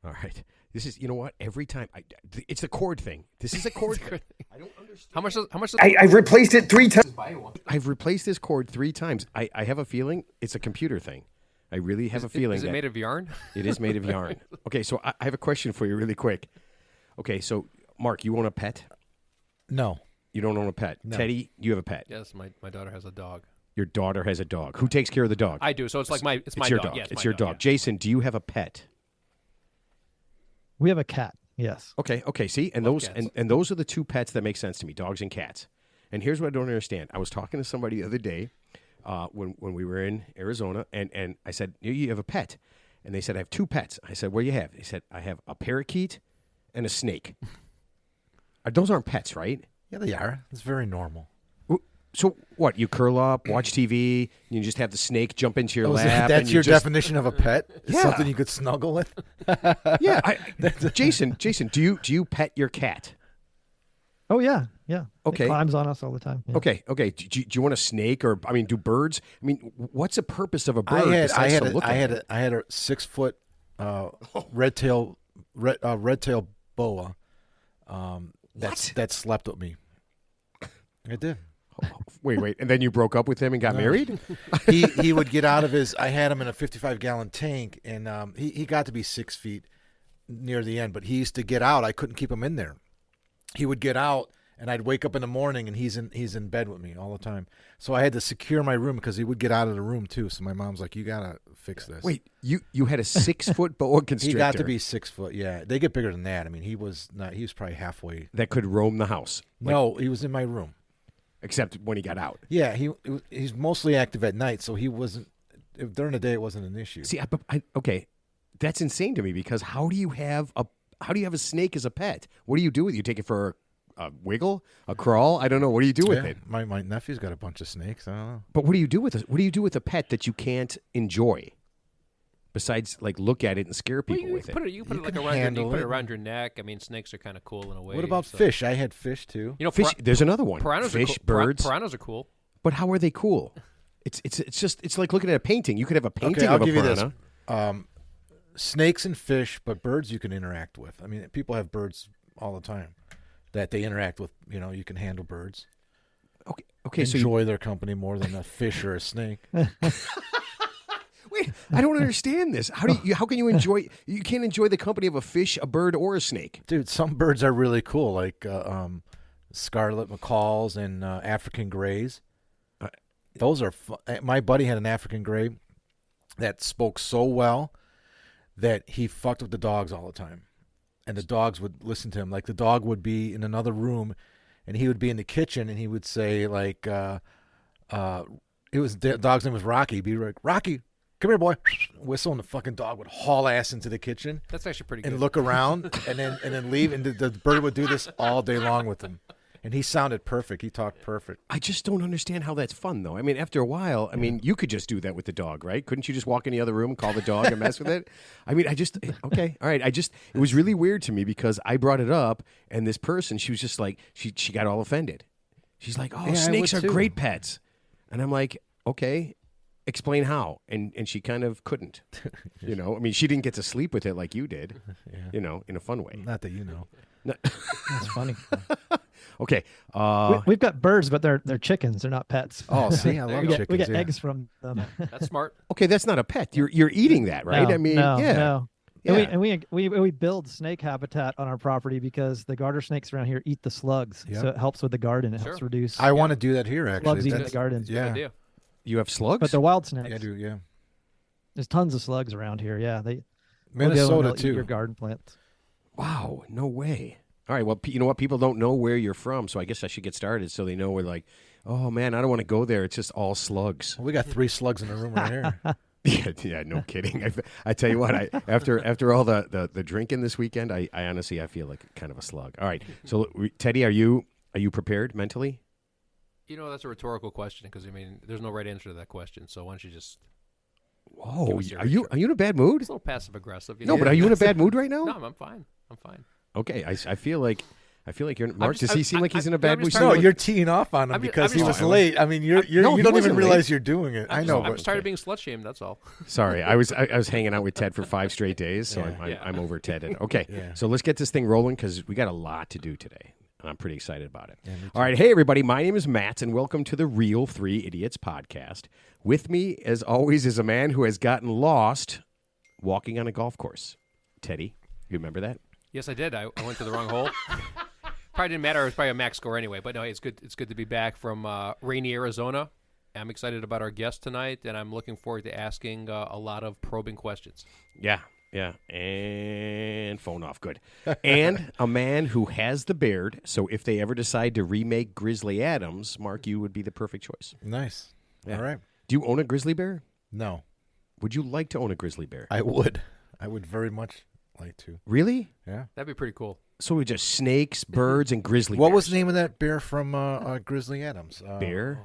All right. This is, you know what? Every time, it's a cord thing. This is a cord thing. I don't understand. How much? I've replaced it 3 times. I've replaced this cord 3 times. I have a feeling it's a computer thing. I really have a feeling. Is it made of yarn? It is made of yarn. Okay, so I have a question for you really quick. Okay, so Mark, you own a pet? No. You don't own a pet. No. Teddy, you have a pet. Yes, my daughter has a dog. Your daughter has a dog. Who takes care of the dog? I do. So it's like my your dog. dog. Yeah, it's my your dog. Yeah. Jason, do you have a pet? We have a cat. Yes. Okay. See, and Love those cats. and those are the 2 pets that make sense to me: dogs and cats. And here's what I don't understand. I was talking to somebody the other day when we were in Arizona, and I said, "You have a pet?" And they said, "I have 2 pets." I said, "What do you have?" They said, "I have a parakeet and a snake." Those aren't pets, right? Yeah, they are. It's very normal. So what? You curl up, watch TV, and you just have the snake jump into your lap. That's and your you just, definition of a pet? Yeah. Something you could snuggle with? Yeah. Jason, do you pet your cat? Oh yeah. Okay. It climbs on us all the time. Yeah. Okay. Do you want a snake, or do birds? I mean, what's the purpose of a bird? I had at a 6-foot red tail boa that slept with me. I did. Wait, and then you broke up with him and got married? He would get out of his. I had him in a 55-gallon tank, and he got to be 6 feet near the end. But he used to get out. I couldn't keep him in there. He would get out, and I'd wake up in the morning, and he's in bed with me all the time. So I had to secure my room because he would get out of the room too. So my mom's like, "You gotta fix this." Wait, you had a 6-foot boa constrictor? He got to be 6 foot. Yeah, they get bigger than that. I mean, he was not. He was probably halfway. That could roam the house. No, he was in my room. Except when he got out. Yeah, he's mostly active at night, so he wasn't. During the day, it wasn't an issue. See, okay, that's insane to me because how do you have a snake as a pet? What do you do with it? You take it for a wiggle, a crawl? I don't know. What do you do with it? My nephew's got a bunch of snakes. I don't know. But what do you do with it? What do you do with a pet that you can't enjoy? Besides, like, look at it and scare people with it. You put it around your neck. I mean, snakes are kind of cool in a way. What about fish? I had fish too. You know, fish. There's another one. Piranhas Fish, are cool. birds. Piranhas are cool. But how are they cool? It's like looking at a painting. You could have a painting I'll of a give piranha. you this. Snakes and fish, but birds you can interact with. I mean, people have birds all the time that they interact with. You know, you can handle birds. Okay. Enjoy their company more than a fish or a snake. Wait, I don't understand this. How can you enjoy? You can't enjoy the company of a fish, a bird, or a snake. Dude, some birds are really cool, like scarlet macaws and African grays. Those are fun. My buddy had an African gray that spoke so well that he fucked with the dogs all the time, and the dogs would listen to him. Like the dog would be in another room, and he would be in the kitchen, and he would say like, it was the dog's name was Rocky. He'd be like, "Rocky, come here, boy." Whistle, and the fucking dog would haul ass into the kitchen. That's actually pretty good. And look around, and then leave, and the bird would do this all day long with him. And he sounded perfect. He talked perfect. I just don't understand how that's fun, though. I mean, after a while, you could just do that with the dog, right? Couldn't you just walk in the other room and call the dog and mess with it? I mean, okay, all right. It was really weird to me because I brought it up, and this person, she was just like, she got all offended. She's like, "Oh, snakes are great pets," and I'm like, "Okay, explain how." And she kind of couldn't. You know, I mean, she didn't get to sleep with it like you did. Yeah. You know, in a fun way. Not that you know. No. That's funny. Okay. We've got birds, but they're chickens. They're not pets. Oh, see, I love chickens. We get yeah. eggs from them. That's smart. Okay, that's not a pet. You're eating that, right? No, I mean, no, yeah. no. Yeah. And we build snake habitat on our property because the garter snakes around here eat the slugs. Yep. So it helps with the garden. It Sure. helps reduce I want to do that here, actually. slugs eating the gardens. Yeah. Good idea. You have slugs? But they're wild snakes. Yeah, I do, yeah. There's tons of slugs around here. Yeah, they'll go and Minnesota, they'll eat too. your garden plants. Wow, no way. All right, well, you know what? People don't know where you're from, so I guess I should get started so they know we're like, oh, man, I don't want to go there. It's just all slugs. Well, we got 3 slugs in the room right here. Yeah, no kidding. I tell you what, after all the drinking this weekend, I honestly, I feel like kind of a slug. All right, so Teddy, are you prepared mentally? You know, that's a rhetorical question because, I mean, there's no right answer to that question. So why don't you just... Whoa, are you in a bad mood? It's a little passive-aggressive. No, but are you in a bad mood right now? No, I'm fine. I'm fine. Okay, I feel like I feel like you're Mark. just- Does he seem like he's in a I'm bad just mood? trying No, to- you're teeing off on him I'm ju- because I'm he just- was late. I mean, No, you he don't even wasn't realize you're doing it. I know. I'm but- just tired of being slut shamed. That's all. Sorry, I was hanging out with Ted for 5 straight days, so Yeah. I'm over Ted. Okay, Yeah. so let's get this thing rolling because we got a lot to do today, and I'm pretty excited about it. Yeah, me too. All right, hey everybody, my name is Matt, and welcome to the Real 3 Idiots podcast. With me, as always, is a man who has gotten lost walking on a golf course. Teddy, you remember that? Yes, I did. I went to the wrong hole. Probably didn't matter. It was probably a max score anyway. But no, it's good. It's good to be back from rainy Arizona. I'm excited about our guest tonight, and I'm looking forward to asking a lot of probing questions. Yeah, and phone off, good. And a man who has the beard, so if they ever decide to remake Grizzly Adams, Mark, you would be the perfect choice. Nice. Yeah. All right. Do you own a grizzly bear? No, Would you like to own a grizzly bear? I would. I would very much like to. Really? Yeah. That'd be pretty cool. So we just snakes, birds, and grizzly What bears. was the name of that bear from Grizzly Adams? Bear?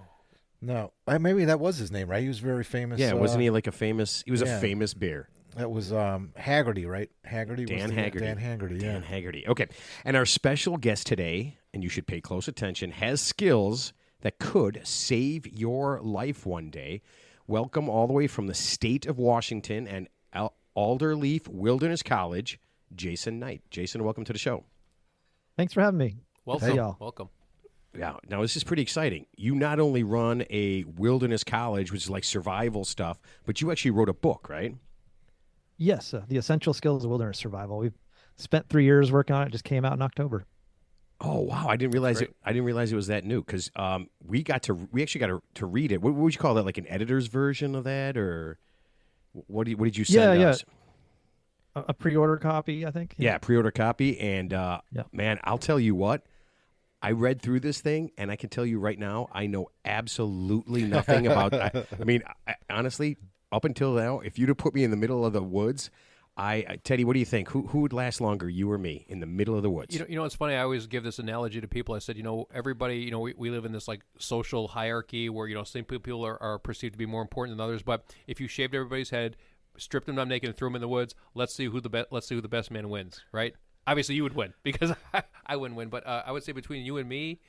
No, maybe that was his name, right? He was very famous. Yeah, wasn't he like a famous? He was yeah. a famous bear. That was Haggerty, right? Haggerty. Dan was Haggerty. Dan Haggerty. Yeah. Dan Haggerty. Okay. And our special guest today, and you should pay close attention, has skills that could save your life one day. Welcome all the way from the state of Washington and Alderleaf Wilderness College, Jason Knight. Jason, welcome to the show. Thanks for having me. Welcome. y'all. Welcome. Yeah. Now, this is pretty exciting. You not only run a wilderness college, which is like survival stuff, but you actually wrote a book, right? Yes, the Essential Skills of Wilderness Survival. We've spent 3 years working on it. It just came out in October. Oh wow! I didn't realize Great. it. I didn't realize it was that new because we actually got to read it. What would you call that? Like an editor's version of that, or what did you send Yeah. us? A pre-order copy, I think. Yeah, pre-order copy. And Yeah. man, I'll tell you what. I read through this thing, and I can tell you right now, I know absolutely nothing about. I mean, honestly, up until now, if you'd have put me in the middle of the woods, Teddy, what do you think? Who would last longer, you or me, in the middle of the woods? You know, it's funny. I always give this analogy to people. I said, everybody, we live in this like social hierarchy where, some people are perceived to be more important than others. But if you shaved everybody's head, stripped them down naked, and threw them in the woods, let's see who the best man wins, right? Obviously, you would win because I wouldn't win. But I would say between you and me,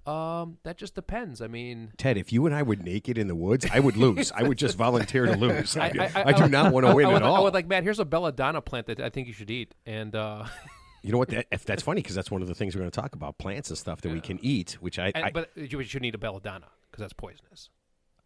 that just depends. I mean, Ted, if you and I were naked in the woods, I would lose. I would just volunteer to lose. I do not want to win at all. I would like, Matt, here's a belladonna plant that I think you should eat. And You know what? That's funny because that's one of the things we're going to talk about, plants and stuff that we can eat, which but you shouldn't eat a belladonna because that's poisonous.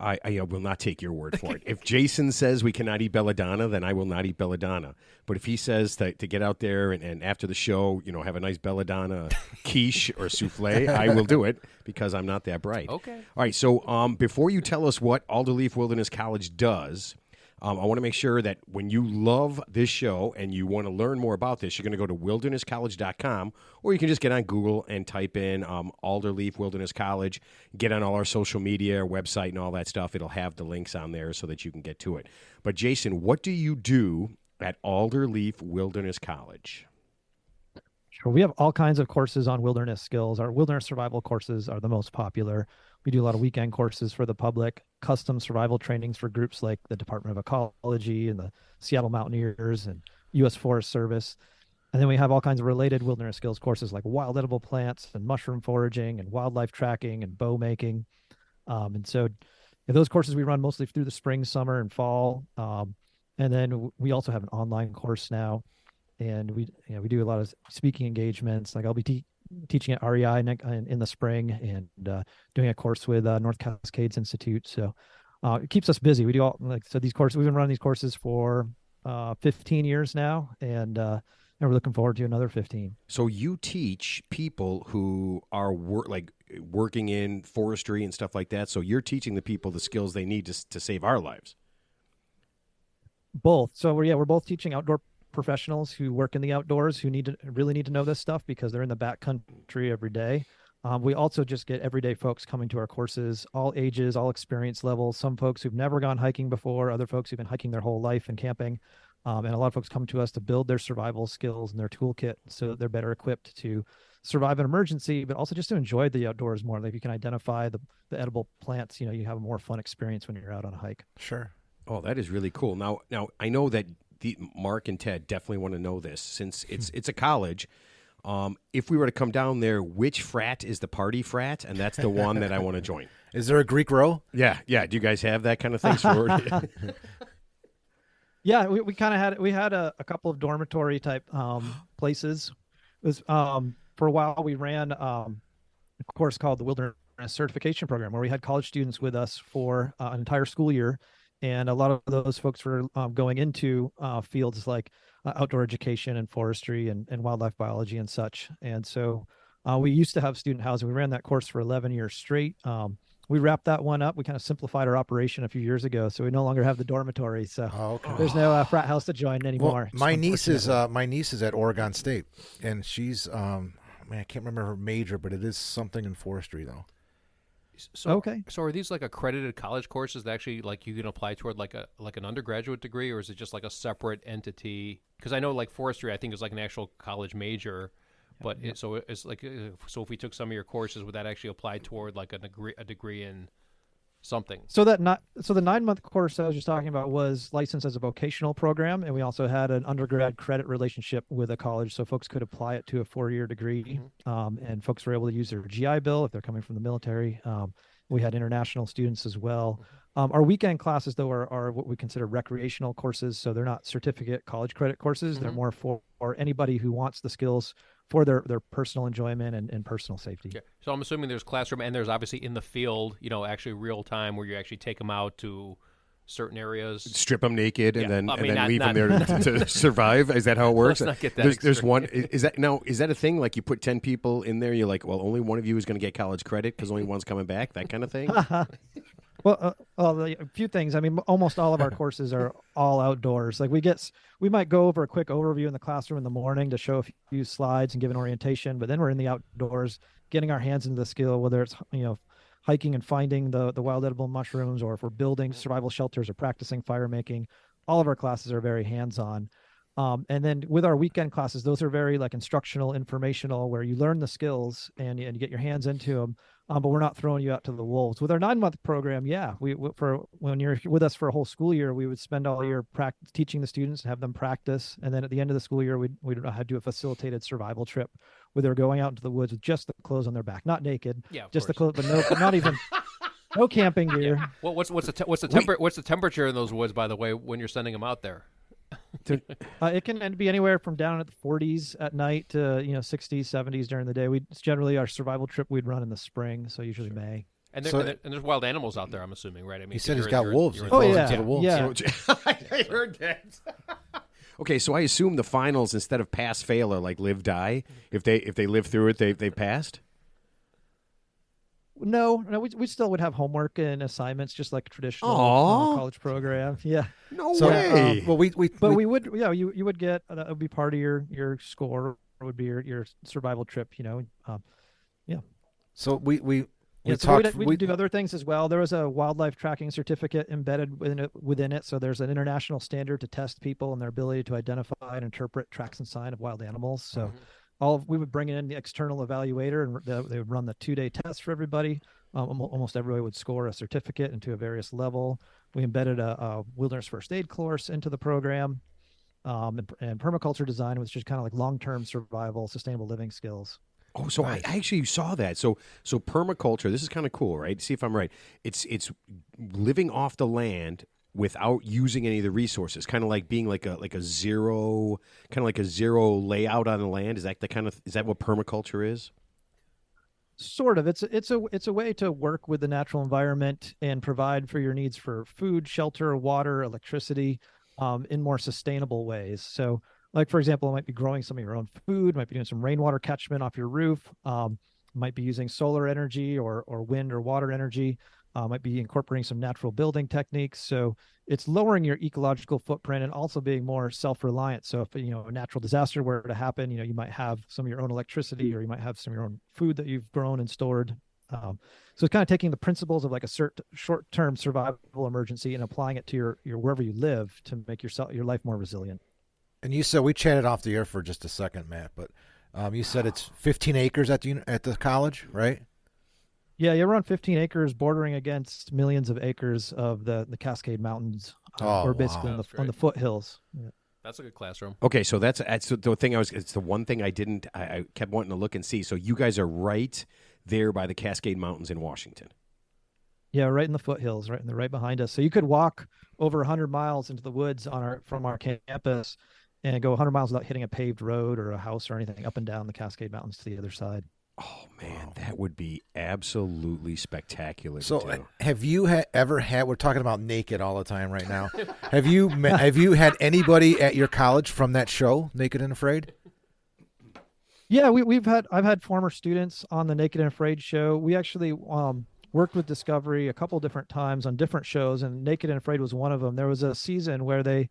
I will not take your word for it. If Jason says we cannot eat belladonna, then I will not eat belladonna. But if he says to get out there and after the show, have a nice belladonna quiche or souffle, I will do it because I'm not that bright. Okay. All right. So before you tell us what Alderleaf Wilderness College does, I want to make sure that when you love this show and you want to learn more about this, you're going to go to wildernesscollege.com, or you can just get on Google and type in Alderleaf Wilderness College, get on all our social media, our website, and all that stuff. It'll have the links on there so that you can get to it. But, Jason, what do you do at Alderleaf Wilderness College? Sure. We have all kinds of courses on wilderness skills. Our wilderness survival courses are the most popular. We do a lot of weekend courses for the public, custom survival trainings for groups like the Department of Ecology and the Seattle Mountaineers and U.S. Forest Service. And then we have all kinds of related wilderness skills courses like wild edible plants and mushroom foraging and wildlife tracking and bow making. And so those courses we run mostly through the spring, summer, and fall. And then we also have an online course now. And we do a lot of speaking engagements. Like I'll be teaching at REI in the spring and doing a course with North Cascades Institute. So it keeps us busy. We do these courses. We've been running these courses for 15 years now, and we're looking forward to another 15. So you teach people who are working in forestry and stuff like that. So you're teaching the people the skills they need to save our lives. Both. So we're both teaching outdoor professionals who work in the outdoors who really need to know this stuff because they're in the backcountry every day. We also just get everyday folks coming to our courses, all ages, all experience levels. Some folks who've never gone hiking before, other folks who've been hiking their whole life and camping. And a lot of folks come to us to build their survival skills and their toolkit so that they're better equipped to survive an emergency, but also just to enjoy the outdoors more. Like if you can identify the edible plants, you have a more fun experience when you're out on a hike. Sure. Oh, that is really cool. Now I know that Mark and Ted definitely want to know this since it's a college. If we were to come down there, which frat is the party frat? And that's the one that I want to join. Is there a Greek row? Yeah. Do you guys have that kind of thing? Yeah, we kind of had a couple of dormitory type places. It was for a while we ran a course called the Wilderness Certification Program, where we had college students with us for an entire school year, and a lot of those folks were going into fields like outdoor education and forestry and wildlife biology and such. And so we used to have student housing. We ran that course for 11 years straight. We wrapped that one up. We kind of simplified our operation a few years ago, so we no longer have the dormitory. So there's no frat house to join anymore. Well, my niece is at Oregon State, and she's I can't remember her major, but it is something in forestry though. So, okay. So are these like accredited college courses that actually like you can apply toward like an undergraduate degree, or is it just like a separate entity? Because I know like forestry, I think is like an actual college major. But so it's like, so if we took some of your courses, would that actually apply toward like a degree in something? So the 9-month course I was just talking about was licensed as a vocational program, and we also had an undergrad credit relationship with a college, so folks could apply it to a 4-year degree, and folks were able to use their GI Bill if they're coming from the military. We had international students as well. Our weekend classes, though, are what we consider recreational courses, so they're not certificate college credit courses. They're more for anybody who wants the skills for their personal enjoyment and personal safety. Okay. So I'm assuming there's classroom, and there's obviously in the field, actually real time where you actually take them out to certain areas, strip them naked, and then leave not, them there to survive. Is that how it works? Let's not get that there's one. Is that a thing? Like you put 10 people in there, you're like, well, only one of you is going to get college credit because only one's coming back. That kind of thing. Well, a few things. I mean, almost all of our courses are all outdoors. Like we might go over a quick overview in the classroom in the morning to show a few slides and give an orientation, but then we're in the outdoors getting our hands into the skill, whether it's, hiking and finding the wild edible mushrooms, or if we're building survival shelters or practicing fire making. All of our classes are very hands-on. And then with our weekend classes, those are very like instructional, informational, where you learn the skills and you get your hands into them. But we're not throwing you out to the wolves. With our 9-month program, for when you're with us for a whole school year, we would spend all year teaching the students, have them practice, and then at the end of the school year, we'd do a facilitated survival trip where they're going out into the woods with just the clothes on their back, not naked, just the clothes, but not even no camping gear. Yeah. Well, what's the temperature in those woods, by the way, when you're sending them out there? It can be anywhere from down at the 40s at night to 60s, 70s during the day. It's generally our survival trip we'd run in the spring, so usually May. And there's wild animals out there, I'm assuming, right? I mean, he said he's got wolves. Oh yeah, the wolves. Yeah. I heard that. Okay, so I assume the finals instead of pass fail are like live die. If they live through it, they passed. No, we still would have homework and assignments, just like a traditional college program. Yeah. No way. Well, we would, you would get that would be part of your score. Would be your survival trip. Yeah. So we do other things as well. There was a wildlife tracking certificate embedded within it. So there's an international standard to test people and their ability to identify and interpret tracks and sign of wild animals. So. We would bring in the external evaluator, and they would run the 2-day test for everybody. Almost everybody would score a certificate into a various level. We embedded a wilderness first aid course into the program, and permaculture design, which is kind of like long-term survival, sustainable living skills. Oh, so I actually saw that. So permaculture, this is kind of cool, right? See if I'm right. It's living off the land without using any of the resources, kind of like being like a zero layout on the land. Is that what permaculture is? Sort of. It's a way to work with the natural environment and provide for your needs for food, shelter, water, electricity, in more sustainable ways. So, like for example, it might be growing some of your own food, might be doing some rainwater catchment off your roof, might be using solar energy or wind or water energy. Might be incorporating some natural building techniques. So it's lowering your ecological footprint and also being more self-reliant. So if a natural disaster were to happen, you might have some of your own electricity, or you might have some of your own food that you've grown and stored. So it's kind of taking the principles of like a short-term survival emergency and applying it to your wherever you live to make your life more resilient. And you said, we chatted off the air for just a second, Matt, but you said it's 15 acres at the college, right? Yeah, you're around 15 acres, bordering against millions of acres of the Cascade Mountains. We're basically on the foothills. Yeah. That's a good classroom. Okay, so that's the thing it's the one thing I kept wanting to look and see. So you guys are right there by the Cascade Mountains in Washington. Yeah, right in the foothills, right behind us. So you could walk over 100 miles into the woods from our campus and go 100 miles without hitting a paved road or a house or anything up and down the Cascade Mountains to the other side. Oh man, that would be absolutely spectacular. So, have you ever had? We're talking about Naked all the time right now. Have you had anybody at your college from that show, Naked and Afraid? Yeah, I've had former students on the Naked and Afraid show. We actually worked with Discovery a couple different times on different shows, and Naked and Afraid was one of them. There was a season where they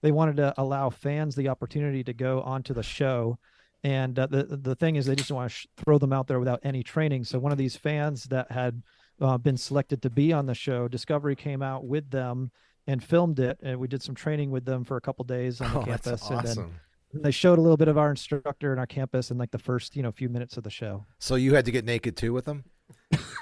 wanted to allow fans the opportunity to go onto the show. And the thing is, they just want to throw them out there without any training. So one of these fans that had been selected to be on the show, Discovery came out with them and filmed it. And we did some training with them for a couple days on the campus. That's awesome. And then they showed a little bit of our instructor in our campus in like the first, few minutes of the show. So you had to get naked too with them?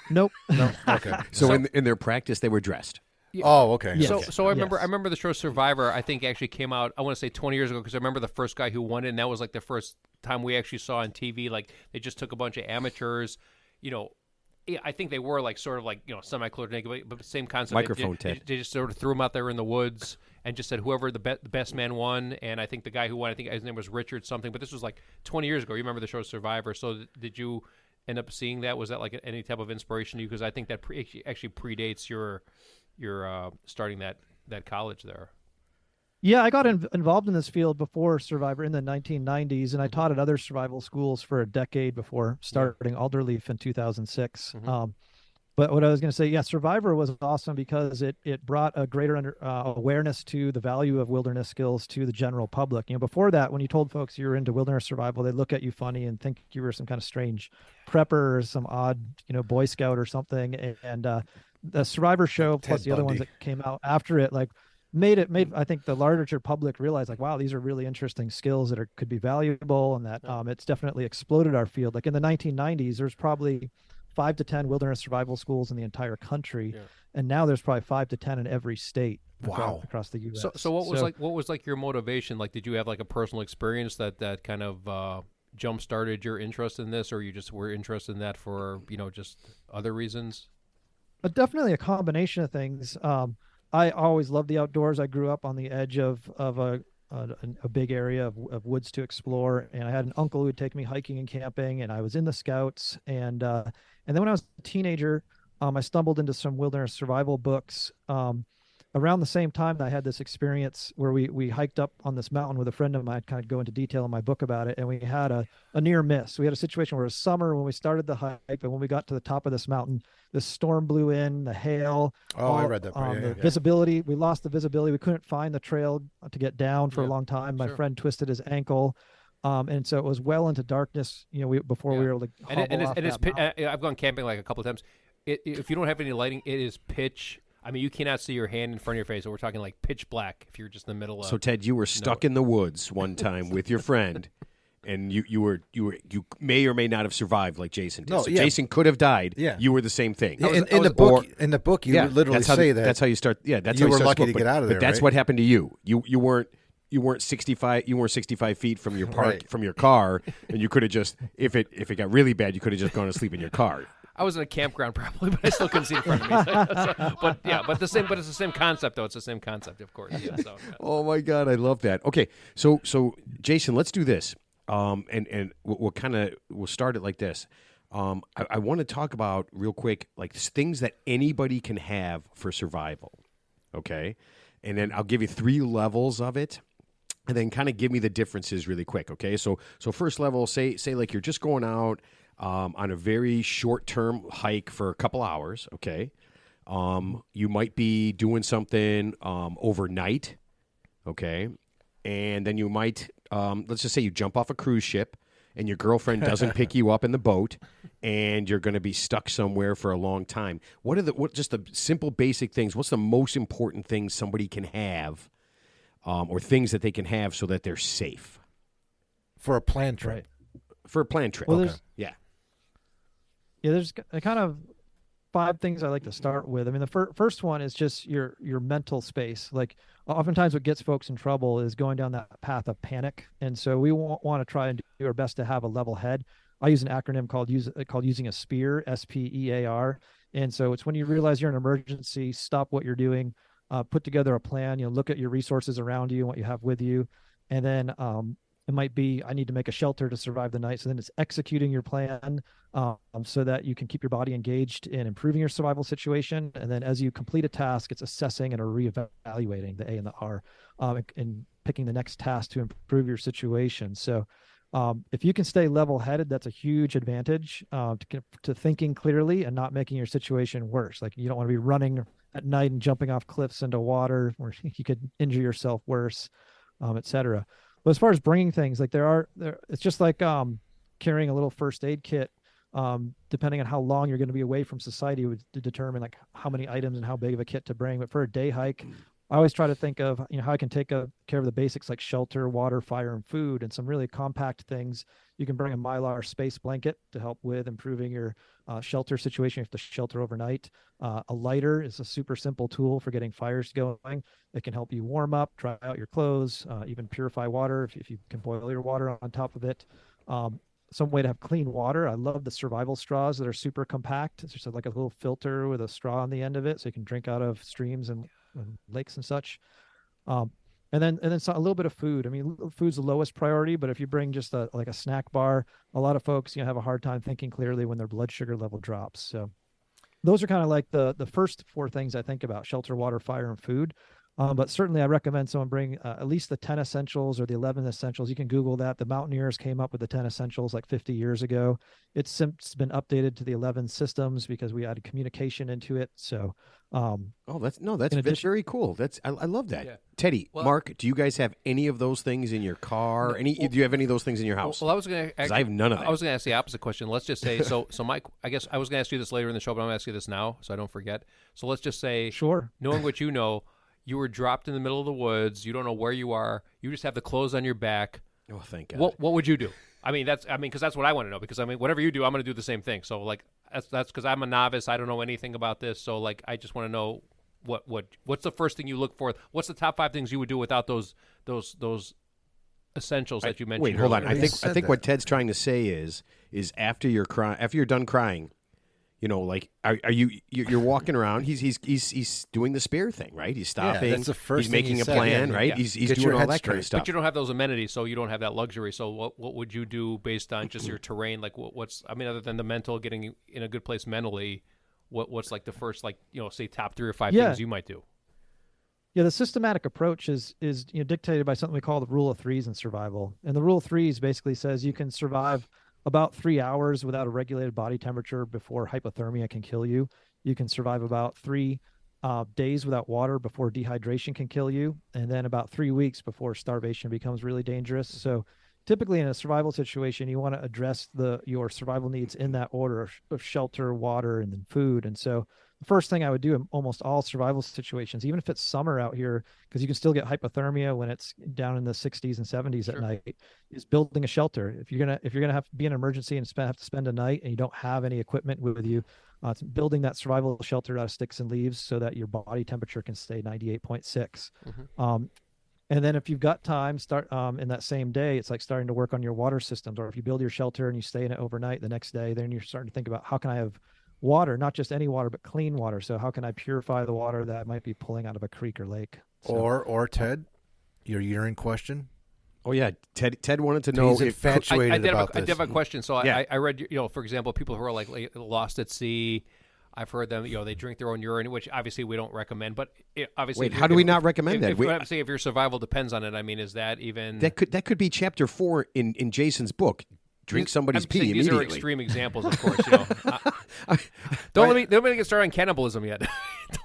Nope. No. Okay. So in their practice, they were dressed. Yeah. Oh, okay. Yes. So I remember Yes. I remember the show Survivor. I think actually came out. I want to say 20 years ago because I remember the first guy who won it, and that was like the first time we actually saw on TV. Like they just took a bunch of amateurs. I think they were like sort of like semi-clothed naked, but the same concept. Microphone Ted. They just sort of threw them out there in the woods and just said whoever the best man won. And I think the guy who won, I think his name was Richard something. But this was like 20 years ago. You remember the show Survivor? So did you end up seeing that? Was that like any type of inspiration to you? Because I think that actually predates your starting that college there. Yeah, I got involved in this field before Survivor in the 1990s, and I taught at other survival schools for a decade before starting Alderleaf in 2006. Mm-hmm. But what I was going to say, yeah, Survivor was awesome because it brought a greater awareness to the value of wilderness skills to the general public. Before that, when you told folks you were into wilderness survival, they'd look at you funny and think you were some kind of strange prepper or some odd, Boy Scout or something. And the Survivor show plus the other ones that came out after it, like made I think the larger public realize like, wow, these are really interesting skills that could be valuable, and that it's definitely exploded our field. Like in the 1990s, there's probably 5 to 10 wilderness survival schools in the entire country, and now there's probably 5 to 10 in every state. Wow. across the U.S. So what was like your motivation? Like, did you have like a personal experience that kind of jump started your interest in this, or you just were interested in that for just other reasons? But definitely a combination of things. I always loved the outdoors. I grew up on the edge of a big area of woods to explore, and I had an uncle who would take me hiking and camping, and I was in the Scouts, and then when I was a teenager, I stumbled into some wilderness survival books. Around the same time, I had this experience where we hiked up on this mountain with a friend of mine. Kind of go into detail in my book about it, and we had a near miss. We had a situation where it was summer when we started the hike, and when we got to the top of this mountain, the storm blew in, the hail. I read that. Visibility, we lost the visibility. We couldn't find the trail to get down for a long time. My friend twisted his ankle. And so it was well into darkness, before we were able to I've gone camping like a couple of times. If you don't have any lighting, it is pitch. I mean, you cannot see your hand in front of your face. So we're talking like pitch black if you're just in the middle of. So Ted, you were stuck in the woods one time with your friend, and you may or may not have survived like Jason did. Jason could have died. Yeah. You were the same thing. In the book, you literally say that. That's how you start. Yeah, that's you how were you start lucky to get out of there. But that's what happened to you. You weren't 65. You weren't 65 feet from your from your car, and you could have just if it got really bad, you could have just gone to sleep in your car. I was in a campground probably, but I still couldn't see in front of me. But it's the same concept though. It's the same concept, of course. Yeah, Oh my God, I love that. Okay, so Jason, let's do this. And we'll start it like this. I want to talk about real quick, like things that anybody can have for survival. Okay, and then I'll give you 3 levels of it. And then kind of give me the differences really quick, okay? So first level, say like you're just going out on a very short-term hike for a couple hours, okay? You might be doing something overnight, okay? And then you might, let's just say you jump off a cruise ship and your girlfriend doesn't pick you up in the boat and you're going to be stuck somewhere for a long time. What just the simple basic things, what's the most important things somebody can have or things that they can have so that they're safe? For a planned trip. For a planned trip. Well, okay. Yeah, there's a kind of 5 things I like to start with. I mean, the first one is just your mental space. Like oftentimes what gets folks in trouble is going down that path of panic. And so we want to try and do our best to have a level head. I use an acronym called using a SPEAR, SPEAR. And so it's when you realize you're in an emergency, stop what you're doing, put together a plan, look at your resources around you and what you have with you. And then it might be, I need to make a shelter to survive the night. So then it's executing your plan so that you can keep your body engaged in improving your survival situation. And then as you complete a task, it's assessing and reevaluating, the A and the R, and picking the next task to improve your situation. So if you can stay level-headed, that's a huge advantage to thinking clearly and not making your situation worse. Like you don't want to be running at night and jumping off cliffs into water where you could injure yourself worse, et cetera. But as far as bringing things, like it's just like carrying a little first aid kit. Depending on how long you're going to be away from society would determine like how many items and how big of a kit to bring. But for a day hike, I always try to think of how I can take care of the basics like shelter, water, fire, and food, and some really compact things. You can bring a Mylar space blanket to help with improving your shelter situation. You have to shelter overnight. A lighter is a super simple tool for getting fires going. It can help you warm up, dry out your clothes, even purify water if you can boil your water on top of it. Some way to have clean water. I love the survival straws that are super compact. It's just like a little filter with a straw on the end of it, so you can drink out of streams and lakes and such. And then a little bit of food. I mean, food's the lowest priority, but if you bring just like a snack bar, a lot of folks have a hard time thinking clearly when their blood sugar level drops. So those are kind of like the first 4 things I think about: shelter, water, fire, and food. But certainly I recommend someone bring at least the 10 essentials or the 11 essentials. You can Google that. The Mountaineers came up with the 10 essentials like 50 years ago. It's since been updated to the 11 systems because we added communication into it. So, that's very cool. I love that. Yeah. Teddy, Well, Mark, do you guys have any of those things in your car? Do you have any of those things in your house? Well, I was going to. I have none of that. I was going to ask the opposite question. Let's just say, so Mike, I guess I was going to ask you this later in the show, but I'm going to ask you this now so I don't forget. So let's just say, sure. Knowing what you know, you were dropped in the middle of the woods. You don't know where you are. You just have the clothes on your back. Oh, thank God. What would you do? Because that's what I want to know. Because whatever you do, I'm going to do the same thing. So like that's because I'm a novice. I don't know anything about this. So like I just want to know what's the first thing you look for? What's the top 5 things you would do without those essentials that you mentioned? Wait, hold on. earlier? I think what Ted's trying to say is after you're done crying. Like are you're walking around? He's doing the spear thing, right? He's stopping. Yeah, that's the first he's thing making he a said. plan, Yeah. right? Yeah. He's Get doing your all head that kind of straight. stuff. But you don't have those amenities, so you don't have that luxury. So what would you do based on just your terrain? Like other than the mental, getting in a good place mentally, what's like the first say top 3 or 5 things you might do? Yeah, the systematic approach is dictated by something we call the rule of 3s in survival. And the rule of 3s basically says you can survive about 3 hours without a regulated body temperature before hypothermia can kill you. You can survive about 3 days without water before dehydration can kill you, and then about 3 weeks before starvation becomes really dangerous. So typically in a survival situation, you want to address your survival needs in that order of shelter, water, and then food. And so the first thing I would do in almost all survival situations, even if it's summer out here, because you can still get hypothermia when it's down in the 60s and 70s at night, is building a shelter. If you're gonna have to be in an emergency and have to spend a night and you don't have any equipment with you, it's building that survival shelter out of sticks and leaves so that your body temperature can stay 98.6. Mm-hmm. And then if you've got time, start in that same day, it's like starting to work on your water systems. Or if you build your shelter and you stay in it overnight, the next day, then you're starting to think about how can I have water, not just any water, but clean water. So how can I purify the water that I might be pulling out of a creek or lake? So, or Ted, your urine question. Oh yeah, Ted wanted to know He's if infatuated I did about have this. a question. So Yeah. I read, for example, people who are like lost at sea. I've heard them, they drink their own urine, which obviously we don't recommend. But obviously, Wait, how do we not recommend that? I'm saying if your survival depends on it, is that even that could be chapter 4 in Jason's book. Drink somebody's I'm pee saying immediately. These are extreme examples, of course. Don't let me get started on cannibalism yet. Don't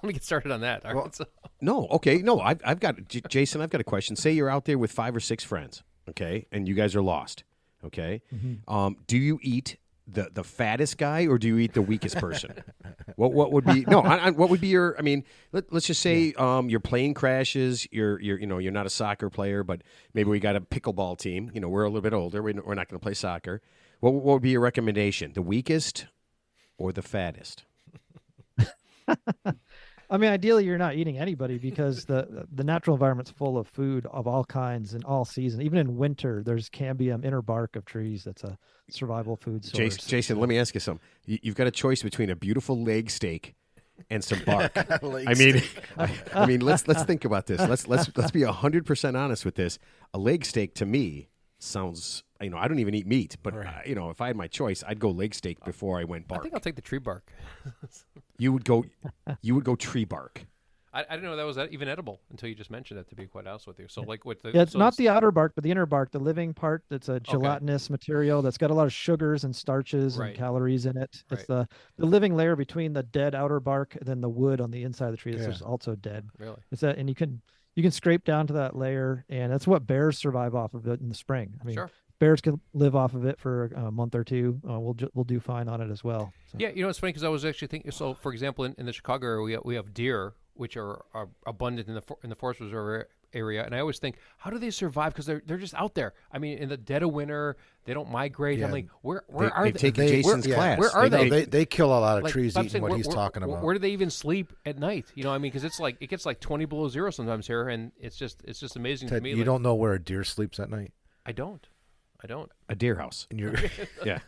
let me get started on that. All right, so. No, okay, no. I've got Jason. I've got a question. Say you're out there with 5 or 6 friends, okay, and you guys are lost, okay. Mm-hmm. Do you eat the fattest guy or do you eat the weakest person? What would be what would be your? Let's just say your plane crashes. You're not a soccer player, but maybe we got a pickleball team. We're a little bit older. We're not going to play soccer. What would be your recommendation? The weakest or the fattest? I mean, ideally, you're not eating anybody because the natural environment's full of food of all kinds in all seasons. Even in winter, there's cambium, inner bark of trees. That's a survival food source. Jason, let me ask you something. You've got a choice between a beautiful leg steak and some bark. I mean, let's think about this. Let's be 100% honest with this. A leg steak to me sounds. I don't even eat meat, but if I had my choice, I'd go leg steak before I went bark. I think I'll take the tree bark. You would go tree bark. I didn't know that was even edible until you just mentioned it, to be quite honest with you. So like with the it's not the outer bark, but the inner bark, the living part that's a gelatinous material that's got a lot of sugars and starches and calories in it. It's the living layer between the dead outer bark and then the wood on the inside of the tree that's also dead. Really? It's that, and you can scrape down to that layer, and that's what bears survive off of it in the spring. I mean, bears can live off of it for a month or two. We'll do fine on it as well. So. Yeah, it's funny because I was actually thinking. So, for example, in the Chicago area, we have deer, which are abundant in the forest reserve area, and I always think, how do they survive? Because they're just out there. I mean, in the dead of winter, they don't migrate. Yeah. I'm like, where are they? They've taken Jason's class. Where are they? They kill a lot of trees eating what he's talking about. Where do they even sleep at night? I mean, because it gets like 20 below zero sometimes here, and it's just amazing Ted, to me. You don't know where a deer sleeps at night? I don't. A deer house. Yeah.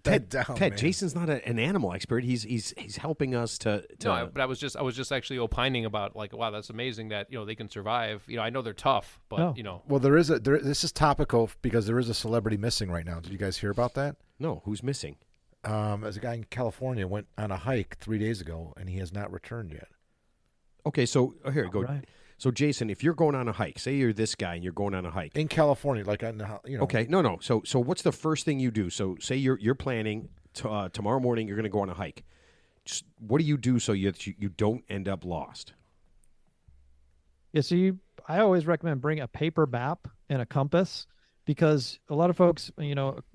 Ted, man. Jason's not an animal expert. He's helping us to. No, but I was just actually opining about like, wow, that's amazing that they can survive. I know they're tough, but Well, this is topical because there is a celebrity missing right now. Did you guys hear about that? No, who's missing? There's a guy in California went on a hike 3 days ago and he has not returned yet. Okay, so here go. Right. So, Jason, if you're going on a hike, say you're this guy and you're going on a hike in California, Okay, no. So, what's the first thing you do? So, say you're planning tomorrow morning. You're going to go on a hike. Just, what do you do so you don't end up lost? Yeah, I always recommend bring a paper map and a compass because a lot of folks,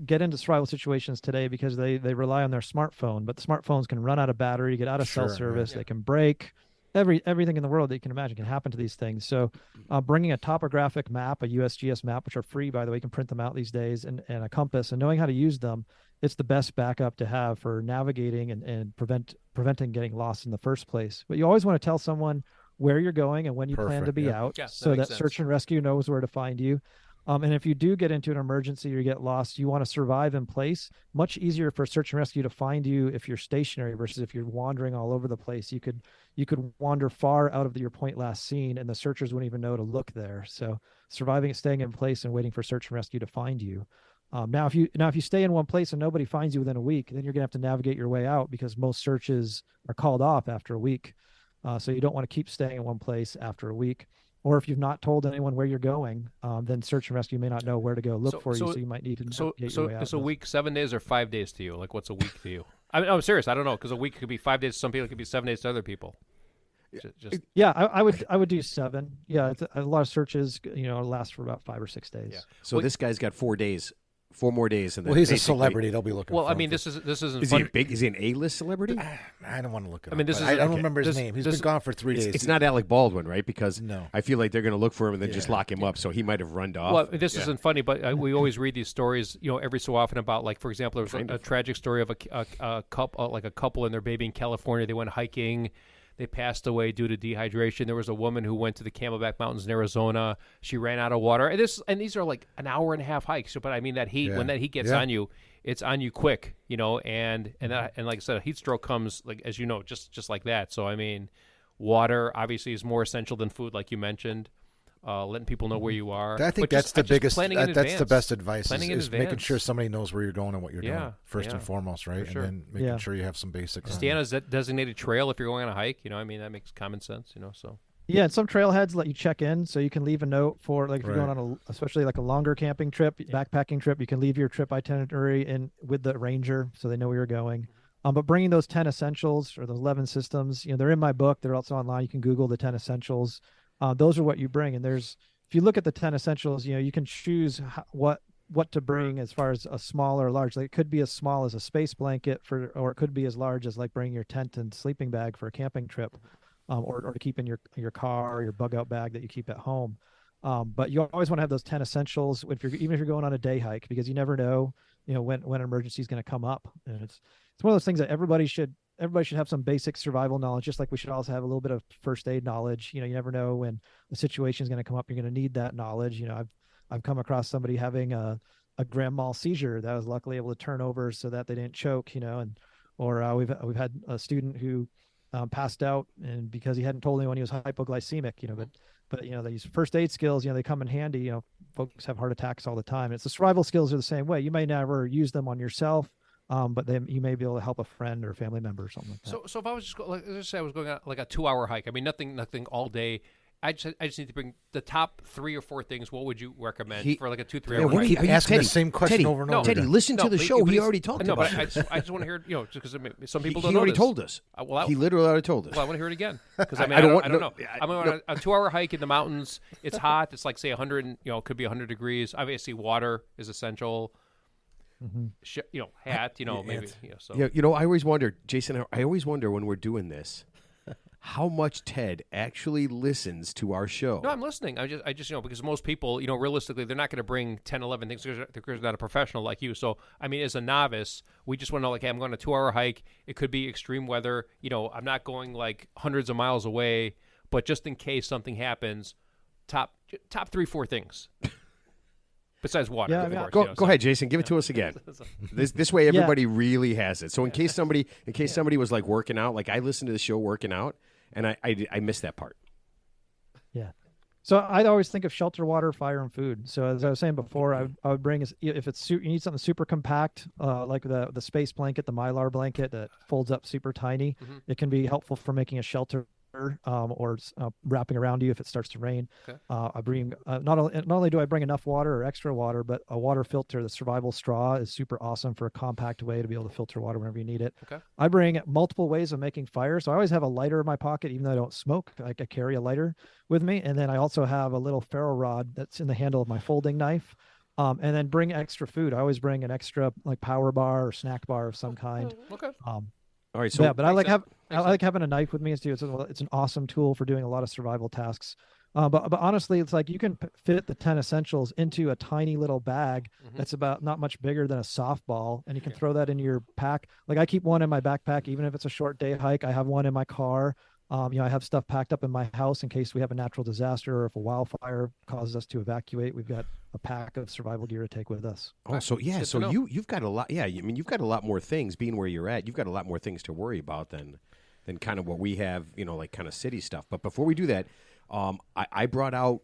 get into survival situations today because they rely on their smartphone, but the smartphones can run out of battery, get out of cell service, they can break. Everything in the world that you can imagine can happen to these things. So bringing a topographic map, a USGS map, which are free, by the way, you can print them out these days, and a compass, and knowing how to use them, it's the best backup to have for navigating and preventing getting lost in the first place. But you always want to tell someone where you're going and when you plan to be out so that search and rescue knows where to find you. And if you do get into an emergency or you get lost, you want to survive in place. Much easier for search and rescue to find you if you're stationary versus if you're wandering all over the place. You could wander far out of your point last seen, and the searchers wouldn't even know to look there. So surviving, staying in place, and waiting for search and rescue to find you. Now, if you stay in one place and nobody finds you within a week, then you're gonna have to navigate your way out because most searches are called off after a week. So you don't want to keep staying in one place after a week. Or if you've not told anyone where you're going, then search and rescue may not know where to go look for you, so you might need to navigate your way out. So a week, 7 days, or 5 days to you? Like, what's a week to you? I'm serious. I don't know, because a week could be 5 days to some people. It could be 7 days to other people. I would do 7. Yeah, a lot of searches, last for about 5 or 6 days. Yeah. So this guy's got 4 days. 4 more days, and then he's a celebrity. They'll be looking. Well, for I mean, him this isn't. Is fun. he big? Is he an A-list celebrity? I don't want to look it up. I mean, I don't remember his name. He's been gone for 3 days. It's not Alec Baldwin, right? Because no. I feel like they're going to look for him and then just lock him up. So he might have run off. Well, this isn't funny, but we always read these stories, every so often about, like, for example, there was a tragic story of a couple and their baby in California. They went hiking. They passed away due to dehydration. There was a woman who went to the Camelback Mountains in Arizona. She ran out of water. And these are like an hour and a half hikes. But I mean, that heat, when that heat gets on you, it's on you quick, and like I said, a heat stroke comes, like, as you know, just like that. So I mean, water obviously is more essential than food, like you mentioned. Letting people know where you are. I think that's the biggest. That's the best advice. Is making sure somebody knows where you're going and what you're doing first and foremost, right? Sure. And then making sure you have some basics. Stay on a designated trail if you're going on a hike. I mean, that makes common sense. So. Yeah, and some trailheads let you check in, so you can leave a note for, like, if you're going on especially like a longer camping trip, backpacking trip, you can leave your trip itinerary in with the ranger, so they know where you're going. But bringing those 10 essentials or those 11 systems, they're in my book. They're also online. You can Google the 10 essentials. Those are what you bring. And if you look at the 10 essentials, you can choose what to bring as far as a small or large. Like, it could be as small as a space blanket or it could be as large as like bringing your tent and sleeping bag for a camping trip, or to keep in your car or your bug out bag that you keep at home. But you always want to have those 10 essentials even if you're going on a day hike, because you never know, when an emergency is going to come up. And it's one of those things that everybody should everybody should have some basic survival knowledge, just like we should also have a little bit of first aid knowledge. You never know when the situation is going to come up. You're going to need that knowledge. I've come across somebody having a grand mal seizure that was luckily able to turn over so that they didn't choke, or we've had a student who passed out, and because he hadn't told anyone he was hypoglycemic, but these first aid skills, they come in handy. Folks have heart attacks all the time. It's the survival skills are the same way. You may never use them on yourself, but you may be able to help a friend or a family member or something like that. So if I was let's say I was going on like a 2-hour hike. I mean, nothing all day. I just need to bring the top 3 or 4 things. What would you recommend for like a 2-3 hour hike? Keep asking the same question over and over. Teddy, again. listen to the show. He already talked about it. No, but I just want to hear, just because some people don't He know already this. told us. He literally already told us. Well, I want to hear it again because I don't don't know. I'm on a 2-hour hike in the mountains. It's hot. It's like say 100. It could be 100 degrees. Obviously, water is essential. Hat. Maybe. So. Yeah, I always wonder, Jason. I always wonder when we're doing this, how much Ted actually listens to our show. No, I'm listening. I just because most people, realistically, they're not going to bring 10, 11 things because they're not a professional like you. So, I mean, as a novice, we just want to know, like, hey, I'm going on a 2-hour hike. It could be extreme weather. I'm not going like hundreds of miles away, but just in case something happens, top 3, 4 things. Besides water, of course. Go ahead, Jason. Give it to us again. This way, everybody really has it. So in case somebody was like working out, like I listened to the show working out, and I missed that part. Yeah. So I always think of shelter, water, fire, and food. So as I was saying before, I would bring, if you need something super compact, like the space blanket, the Mylar blanket that folds up super tiny. Mm-hmm. It can be helpful for making a shelter. Or wrapping around you if it starts to rain. Okay. I bring not only do I bring enough water or extra water, but a water filter. The survival straw is super awesome for a compact way to be able to filter water whenever you need it. Okay. I bring multiple ways of making fire, so I always have a lighter in my pocket, even though I don't smoke. I carry a lighter with me, and then I also have a little ferro rod that's in the handle of my folding knife. And then bring extra food. I always bring an extra like power bar or snack bar of some kind. Okay. All right, so but I like having a knife with me too. It's an awesome tool for doing a lot of survival tasks. But honestly, it's like you can fit the 10 essentials into a tiny little bag that's about not much bigger than a softball, and you can throw that in your pack. Like I keep one in my backpack, even if it's a short day hike. I have one in my car. I have stuff packed up in my house in case we have a natural disaster or if a wildfire causes us to evacuate. We've got a pack of survival gear to take with us. Oh, so you've got a lot. Yeah, I mean, you've got a lot more things. Being where you're at, you've got a lot more things to worry about than kind of what we have. Like kind of city stuff. But before we do that, I brought out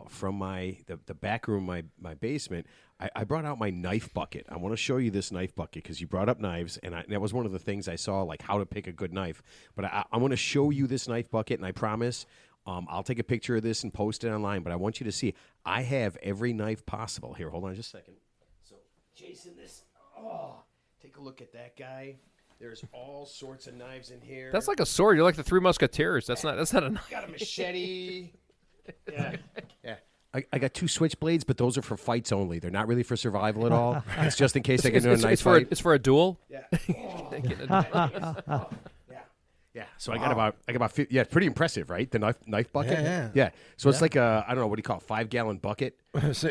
from the back room, my basement. I brought out my knife bucket. I want to show you this knife bucket because you brought up knives, and that was one of the things I saw, like how to pick a good knife. But I want to show you this knife bucket, and I promise I'll take a picture of this and post it online. But I want you to see I have every knife possible. Here, hold on just a second. So, Jason, take a look at that guy. There's all sorts of knives in here. That's like a sword. You're like the Three Musketeers. That's not a knife. Got a machete. Yeah. I got 2 switchblades, but those are for fights only. They're not really for survival at all. It's just in case I get into a knife fight. It's for a duel. Yeah. Yeah. So I got about 50, pretty impressive, right? The knife bucket. Yeah. So it's like I don't know, what do you call it, 5-gallon bucket? So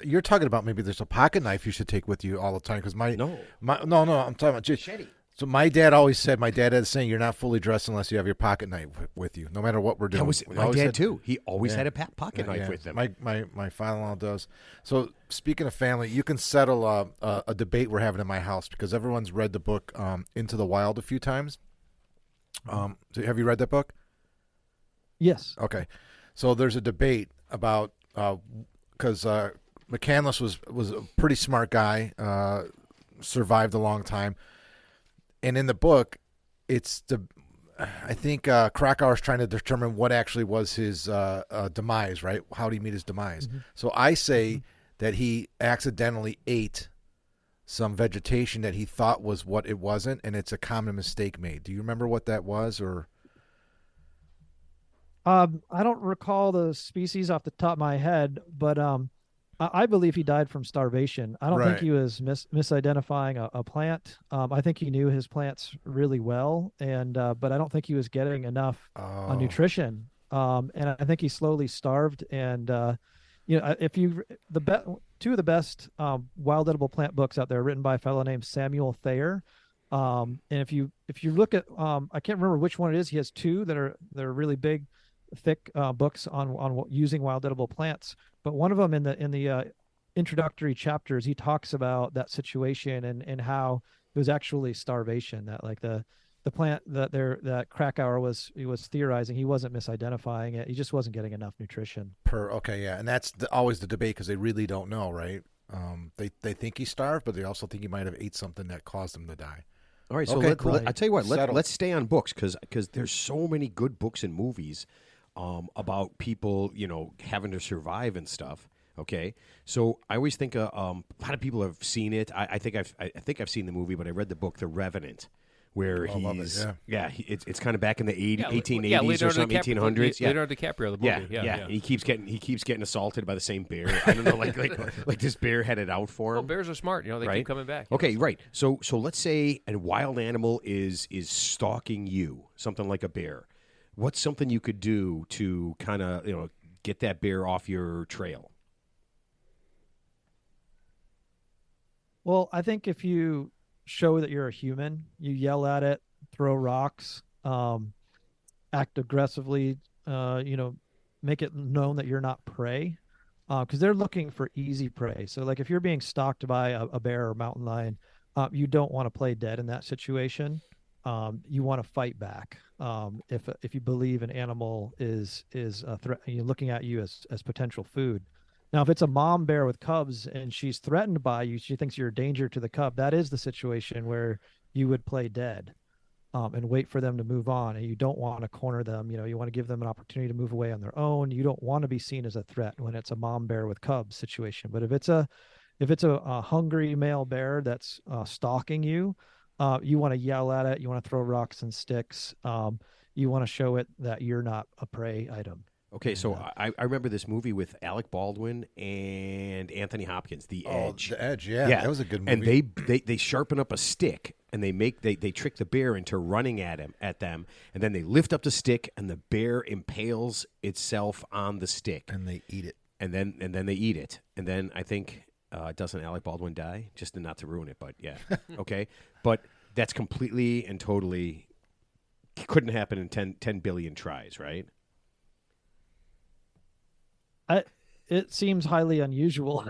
you're talking about maybe there's a pocket knife you should take with you all the time because I'm talking about machete. So my dad always said, had a saying, you're not fully dressed unless you have your pocket knife with you, no matter what we're doing. My dad, too. He always had a pocket knife with him. My father-in-law does. So speaking of family, you can settle a debate we're having in my house because everyone's read the book Into the Wild a few times. So have you read that book? Yes. Okay. So there's a debate about because McCandless was a pretty smart guy, survived a long time. And in the book, I think Krakauer's trying to determine what actually was his demise, right? How did he meet his demise? Mm-hmm. So I say that he accidentally ate some vegetation that he thought was what it wasn't, and it's a common mistake made. Do you remember what that was, or? I don't recall the species off the top of my head, but I believe he died from starvation. I don't think he was misidentifying a plant. I think he knew his plants really well, and but I don't think he was getting enough nutrition. And I think he slowly starved. And two of the best wild edible plant books out there, written by a fellow named Samuel Thayer. And if you look at I can't remember which one it is. He has two that are really big, thick books on using wild edible plants. But one of them in the introductory chapters, he talks about that situation and how it was actually starvation, that like the plant that Krakauer was theorizing, he wasn't misidentifying it. He just wasn't getting enough nutrition. Okay, yeah, and that's always the debate because they really don't know, right? They think he starved, but they also think he might have ate something that caused him to die. All right, so Okay, I tell you what, Settled. let's stay on books because there's so many good books and movies about people, having to survive and stuff. Okay, so I always think a lot of people have seen it. I think I've seen the movie, but I read the book, The Revenant, where he's it's kind of back in the 1880s or something, 1800s. Yeah, Leonardo DiCaprio, the movie. Yeah. He keeps getting assaulted by the same bear. I don't know, like this bear had it out for him. Well, bears are smart. They right? keep coming back. Okay, right. So let's say a wild animal is stalking you, something like a bear. What's something you could do to kind of get that bear off your trail? Well, I think if you show that you're a human, you yell at it, throw rocks, act aggressively, make it known that you're not prey, because they're looking for easy prey. So like if you're being stalked by a bear or mountain lion, you don't want to play dead in that situation. You want to fight back. If you believe an animal is a threat, looking at you as potential food. Now, if it's a mom bear with cubs and she's threatened by you, she thinks you're a danger to the cub. That is the situation where you would play dead, and wait for them to move on. And you don't want to corner them. You want to give them an opportunity to move away on their own. You don't want to be seen as a threat when it's a mom bear with cubs situation. But if it's a hungry male bear that's stalking you, you want to yell at it. You want to throw rocks and sticks. You want to show it that you're not a prey item. Okay, so I remember this movie with Alec Baldwin and Anthony Hopkins, The Edge. The Edge, yeah, that was a good movie. And they sharpen up a stick and they trick the bear into running at them, and then they lift up the stick and the bear impales itself on the stick, and they eat it, and then they eat it, and then I think doesn't Alec Baldwin die? Just not to ruin it, but yeah, okay, but that's completely and totally couldn't happen in 10 billion tries, right? It seems highly unusual.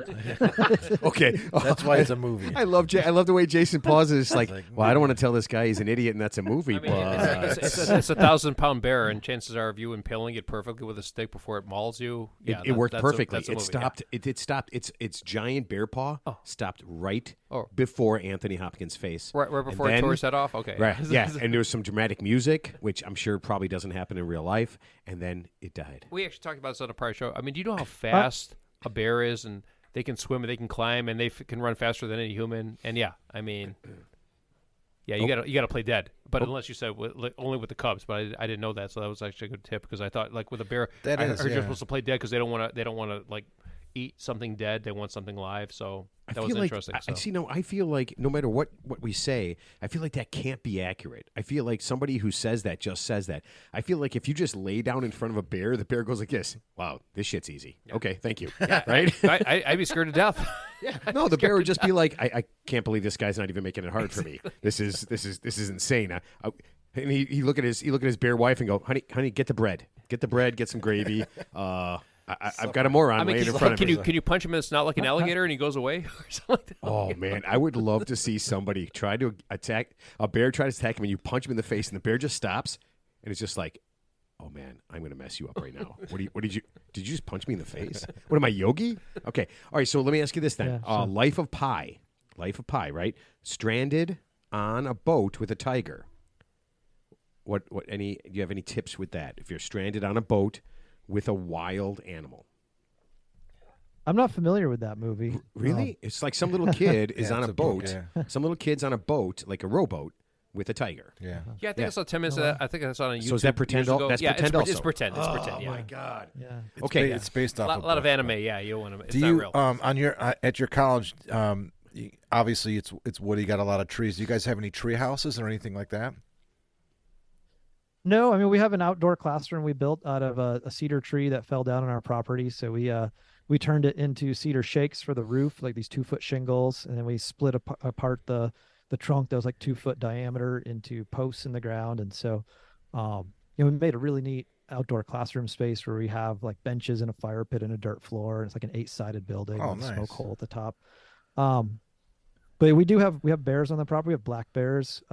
Okay, that's why it's a movie. I love the way Jason pauses. Like, well, I don't want to tell this guy he's an idiot and that's a movie. I mean, but it's a 1,000-pound bear, and chances are of you impaling it perfectly with a stick before it mauls you. Yeah, it worked perfectly. That's a movie, stopped. Yeah. It stopped. Its giant bear paw stopped right Oh. before Anthony Hopkins' face. Right before it tore his head off? Okay. Right, yeah. And there was some dramatic music, which I'm sure probably doesn't happen in real life, and then it died. We actually talked about this on a prior show. I mean, do you know how fast a bear is, and they can swim and they can climb and they can run faster than any human? And yeah, I mean, yeah, you gotta play dead. But unless you said only with the cubs, but I didn't know that, so that was actually a good tip because I thought like with a bear, I heard you're supposed to play dead because they don't want to like eat something dead. They want something live. So that was interesting. I feel like no matter what we say, I feel like that can't be accurate. I feel like somebody who says that just says that. I feel like if you just lay down in front of a bear, the bear goes like this. Wow, this shit's easy. Yeah. Okay, thank you. Yeah, right? I'd be scared to death. Yeah. No, the bear would just be like, I can't believe this guy's not even making it hard for me. This is insane. And he look at his bear wife and go, honey, get the bread, get some gravy. I've got a moron laying in front of me. Can you punch him in the snout like an alligator and he goes away or something like that? Oh man, I would love to see somebody try to attack a bear, try to attack him, and you punch him in the face, and the bear just stops, and it's just like, oh man, I'm gonna mess you up right now. What did you just punch me in the face? What am I, Yogi? Okay, all right. So let me ask you this then. Yeah, sure. Life of Pi, right? Stranded on a boat with a tiger. Do you have any tips with that? If you're stranded on a boat with a wild animal. I'm not familiar with that movie. Really? It's like some little kid is on a boat. Book, yeah. Some little kid's on a boat, like a rowboat, with a tiger. Yeah. Yeah, I think I saw 10 minutes of that. I think I saw it on YouTube. So is that pretend? That's pretend also? It's pretend. It's pretend, Oh, yeah. my God. Yeah. Okay. It's based off A lot of anime, yeah. You want to. It's Do not you real. on your at your college? Obviously, it's woody. You got a lot of trees. Do you guys have any tree houses or anything like that? No, I mean we have an outdoor classroom we built out of a cedar tree that fell down on our property. So we turned it into cedar shakes for the roof, like these 2-foot shingles, and then we split apart the the trunk that was like 2 foot diameter into posts in the ground. And so, we made a really neat outdoor classroom space where we have like benches and a fire pit and a dirt floor. And it's like an 8-sided building with a smoke hole at the top. But we have bears on the property. We have black bears.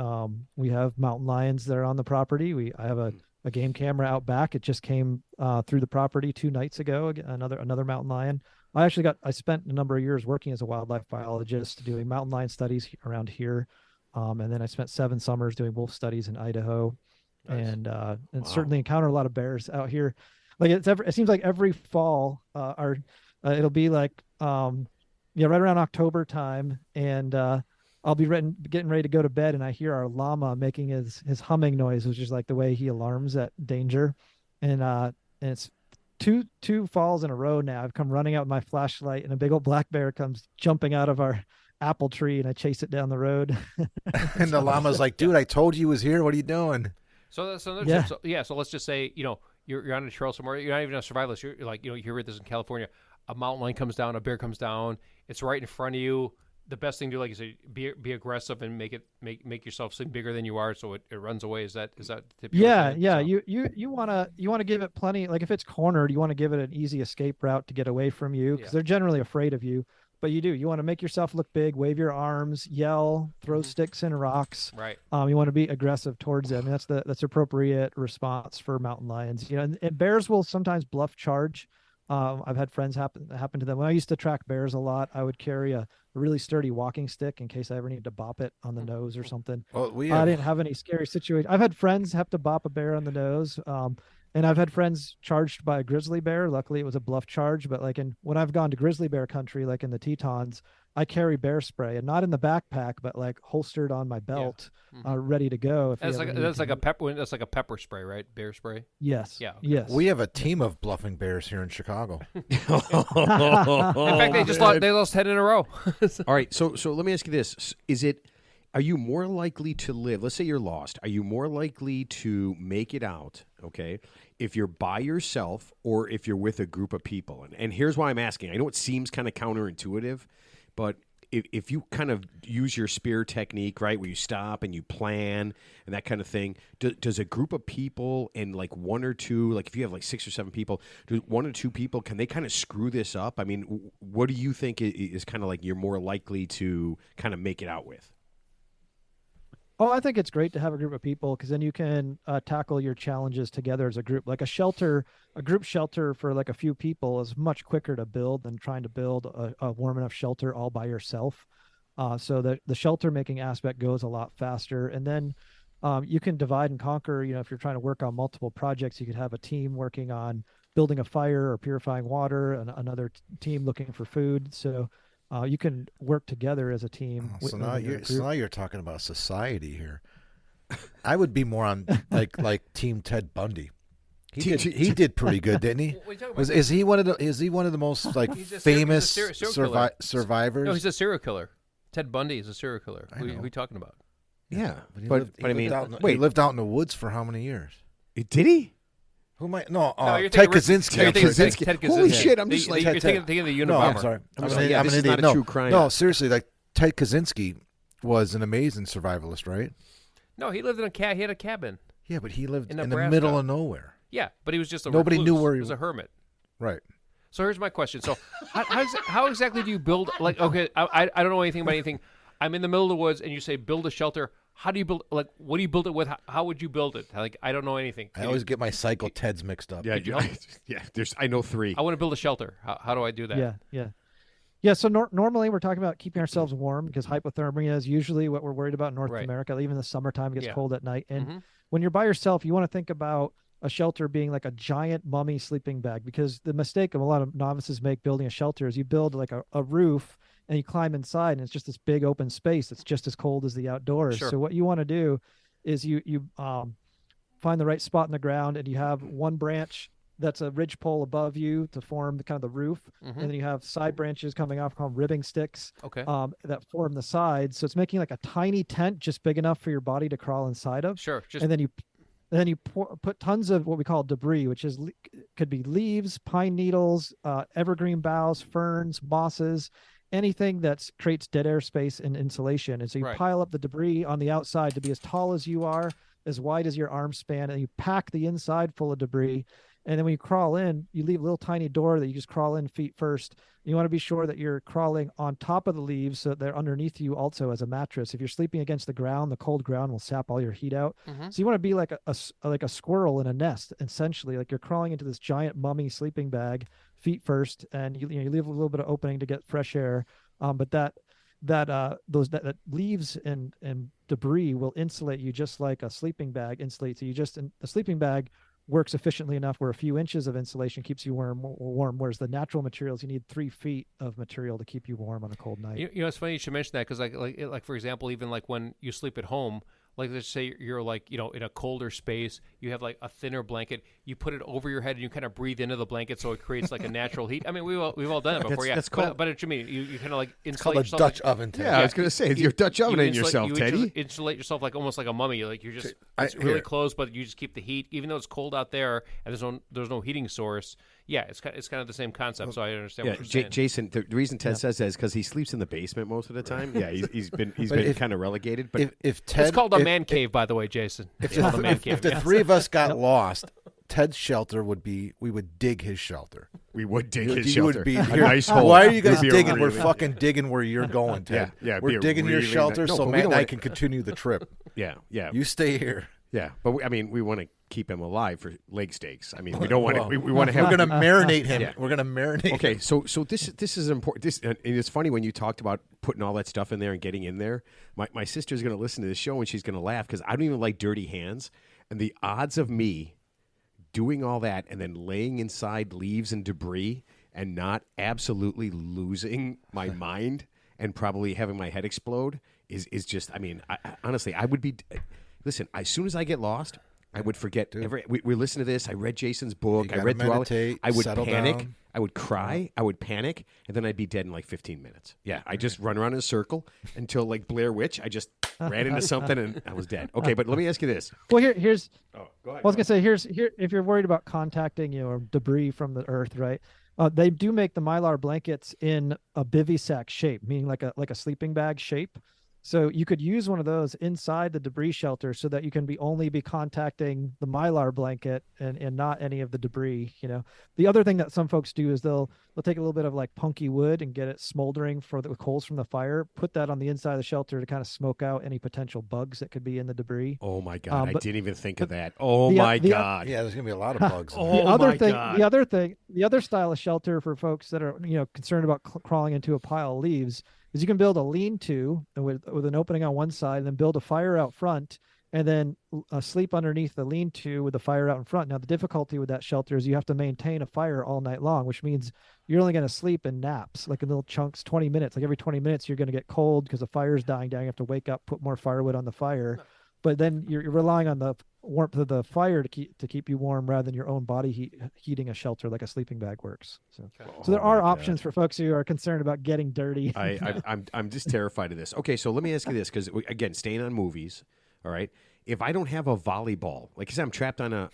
We have mountain lions that are on the property. I have a game camera out back. It just came through the property 2 nights ago. Another mountain lion. I spent a number of years working as a wildlife biologist doing mountain lion studies around here. And then I spent 7 summers doing wolf studies in Idaho. Nice. And certainly encounter a lot of bears out here. Like it seems like every fall, it'll be like, right around October time. And, I'll be getting ready to go to bed, and I hear our llama making his humming noise, which is like the way he alarms at danger. And it's two falls in a row now. I've come running out with my flashlight, and a big old black bear comes jumping out of our apple tree, and I chase it down the road. And the llama's like, dude, I told you he was here. What are you doing? So let's just say, you're on a trail somewhere. You're not even a survivalist. You're like, you hear this in California. A mountain lion comes down, a bear comes down. It's right in front of you. The best thing to do, like you say, be aggressive and make yourself seem bigger than you are, so it runs away. Is that the tip? Yeah. So. You want to give it plenty. Like if it's cornered, you want to give it an easy escape route to get away from you, because they're generally afraid of you. But you want to make yourself look big, wave your arms, yell, throw sticks and rocks. Right. You want to be aggressive towards them. That's appropriate response for mountain lions. And bears will sometimes bluff charge. I've had friends happen to them. When I used to track bears a lot, I would carry a really sturdy walking stick in case I ever needed to bop it on the nose or something. Well, I didn't have any scary situation. I've had friends have to bop a bear on the nose. And I've had friends charged by a grizzly bear. Luckily, it was a bluff charge. But when I've gone to grizzly bear country, like in the Tetons, I carry bear spray, and not in the backpack, but like holstered on my belt, ready to go. That's like a pepper spray, right? Bear spray. Yes. Yeah. Okay. Yes. We have a team of bluffing bears here in Chicago. In fact, they lost 10 in a row. All right. So let me ask you this: are you more likely to live? Let's say you're lost. Are you more likely to make it out? Okay, if you're by yourself or if you're with a group of people. And here's why I'm asking. I know it seems kind of counterintuitive, but if you kind of use your spear technique, right, where you stop and you plan and that kind of thing, does a group of people and like one or two, like if you have like 6 or 7 people, do 1 or 2 people, can they kind of screw this up? I mean, what do you think is kind of like you're more likely to kind of make it out with? Oh, I think it's great to have a group of people, because then you can tackle your challenges together as a group. Like a group shelter for like a few people is much quicker to build than trying to build a warm enough shelter all by yourself. So the shelter making aspect goes a lot faster. And then you can divide and conquer. If you're trying to work on multiple projects, you could have a team working on building a fire or purifying water, and another team looking for food. So you can work together as a team. So now you're talking about society here. I would be more on like Team Ted Bundy. He did pretty good, didn't he? Is he one of the most like famous survivors? No, he's a serial killer. Ted Bundy is a serial killer. Who are we talking about? Yeah, but I mean, he lived out in the woods for how many years? Did he? Who might? Ted Kaczynski. Ted Kaczynski. Holy shit! I'm just you're thinking of the Unabomber. No, I'm sorry. I'm this is not a true crime. No, seriously, like Ted Kaczynski was an amazing survivalist, right? No, he lived he had a cabin. Yeah, but he lived in the Nebraska. middle of nowhere. Yeah, but he was just nobody recluse. knew where he was a hermit. Right. So here's my question. So how exactly do you build? Like, okay, I don't know anything about anything. I'm in the middle of the woods, and you say build a shelter. How do you build? Like, what do you build it with? How would you build it? Like, I don't know anything. I always get my Psycho Teds mixed up. Yeah, I know 3. I want to build a shelter. How do I do that? Yeah. So normally we're talking about keeping ourselves warm, because hypothermia is usually what we're worried about in North America. Even in the summertime, it gets cold at night. And when you're by yourself, you want to think about a shelter being like a giant mummy sleeping bag, because the mistake of a lot of novices make building a shelter is you build like a roof and you climb inside, and it's just this big open space that's just as cold as the outdoors. Sure. So what you want to do is you find the right spot in the ground, and you have one branch that's a ridge pole above you to form the roof, and then you have side branches coming off called ribbing sticks. Okay. That form the sides. So it's making like a tiny tent just big enough for your body to crawl inside of. Sure. And then you put tons of what we call debris, which could be leaves, pine needles, evergreen boughs, ferns, mosses. anything that creates dead air space and insulation. And so you Right. pile up the debris on the outside to be as tall as you are, as wide as your arm span, and you pack the inside full of debris. And then when you crawl in, you leave a little tiny door that you just crawl in feet first. You want to be sure that you're crawling on top of the leaves so they're underneath you also as a mattress. If you're sleeping against the ground, the cold ground will sap all your heat out. Mm-hmm. So you want to be like a squirrel in a nest, essentially. Like you're crawling into this giant mummy sleeping bag, feet first, and you leave a little bit of opening to get fresh air. But that leaves and debris will insulate you just like a sleeping bag insulates you. A sleeping bag works efficiently enough where a few inches of insulation keeps you warm, whereas the natural materials, you need 3 feet of material to keep you warm on a cold night. You know, it's funny you should mention that because, like for example, even like when you sleep at home, like let's say you're like, you know, in a colder space, you have like a thinner blanket, you put it over your head and you kind of breathe into the blanket so it creates like a natural heat. I mean, we've all done it before. That's called, but what you mean, you kind of like It's called insulate a yourself. Dutch oven. Ted. yeah, I was going to say, you're Dutch ovening yourself, Teddy. Insulate yourself like almost like a mummy. Like you're just it's really close, but you just keep the heat, even though it's cold out there and there's no heating source. Yeah, it's kind of the same concept. So I understand what you're saying. Jason, the reason Ted says that is because he sleeps in the basement most of the time. Yeah, he's been kind of relegated. But if Ted, it's called a man cave, by the way, Jason. It's called a man cave. If the three of us got lost, Ted's shelter would be, we would dig his shelter. we would dig his You shelter. would be a here. nice hole. Why are you guys It'd be a digging? We're really- fucking digging where you're going, Ted. Yeah, We're digging your really shelter no, so but we Matt don't and I want- can continue the trip. Yeah. You stay here. Yeah, but we want to keep him alive for leg steaks. I mean, we don't want to. We want to have. We're gonna marinate him. Yeah. We're gonna marinate. Okay, him. so this is important. And it's funny when you talked about putting all that stuff in there and getting in there. My sister's going to listen to this show and she's going to laugh because I don't even like dirty hands. And the odds of me doing all that and then laying inside leaves and debris and not absolutely losing my mind and probably having my head explode is just. I mean, honestly, I would be. Listen, as soon as I get lost, I would forget. We listen to this. I read Jason's book. I read through all it. I would panic. Down. I would cry. I would panic, and then I'd be dead in like 15 minutes. Yeah, I just run around in a circle until like Blair Witch. I just ran into something and I was dead. Okay, but let me ask you this. Well, here's. Oh, go ahead. I was gonna say here if you're worried about contacting debris from the earth, right? They do make the Mylar blankets in a bivy sack shape, meaning like a sleeping bag shape. So you could use one of those inside the debris shelter so that you can only be contacting the Mylar blanket and not any of the debris. The other thing that some folks do is they'll take a little bit of like punky wood and get it smoldering for the coals from the fire, put that on the inside of the shelter to kind of smoke out any potential bugs that could be in the debris. Oh my God, I didn't even think of that. God. Yeah, there's gonna be a lot of bugs. The other style of shelter for folks that are concerned about crawling into a pile of leaves is you can build a lean-to with an opening on one side and then build a fire out front and then sleep underneath the lean-to with the fire out in front. Now, the difficulty with that shelter is you have to maintain a fire all night long, which means you're only going to sleep in naps, like in little chunks, 20 minutes. Like every 20 minutes, you're going to get cold because the fire's dying down. You have to wake up, put more firewood on the fire. But then you're relying on the warmth of the fire to keep you warm rather than your own body heating a shelter like a sleeping bag works. So there are options for folks who are concerned about getting dirty. I'm just terrified of this. Okay, so let me ask you this because again, staying on movies. All right, if I don't have a volleyball, like I said, I'm trapped on an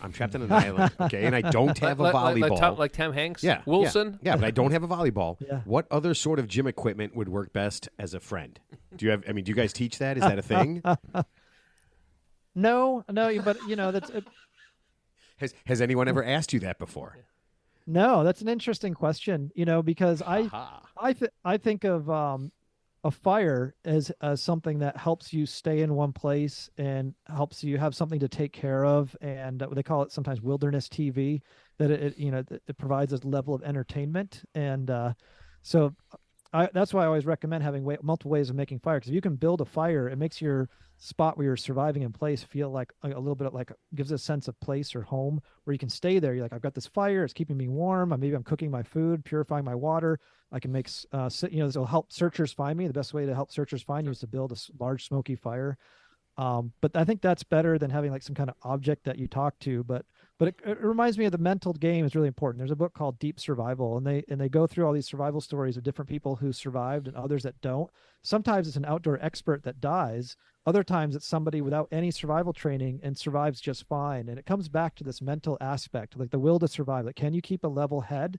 island. Okay, and I don't have a volleyball, like Tom Hanks. Yeah, Wilson. Yeah, but I don't have a volleyball. Yeah. What other sort of gym equipment would work best as a friend? Do you have? I mean, do you guys teach that? Is that a thing? No, but that's Has anyone ever asked you that before? no, that's an interesting question. Because I think of a fire as something that helps you stay in one place and helps you have something to take care of, and they call it sometimes wilderness TV. That it provides a level of entertainment, and so that's why I always recommend having multiple ways of making fire. Because if you can build a fire, it makes your spot where you're surviving in place feel like a little bit of like gives a sense of place or home where you can stay there. You're like, I've got this fire, it's keeping me warm. Maybe I'm cooking my food, purifying my water. I can make this will help searchers find me. The best way to help searchers find you is to build a large smoky fire. But I think that's better than having like some kind of object that you talk to. But it reminds me of the mental game is really important. There's a book called Deep Survival, and they go through all these survival stories of different people who survived and others that don't. Sometimes it's an outdoor expert that dies. Other times it's somebody without any survival training and survives just fine. And it comes back to this mental aspect, like the will to survive. Like, can you keep a level head?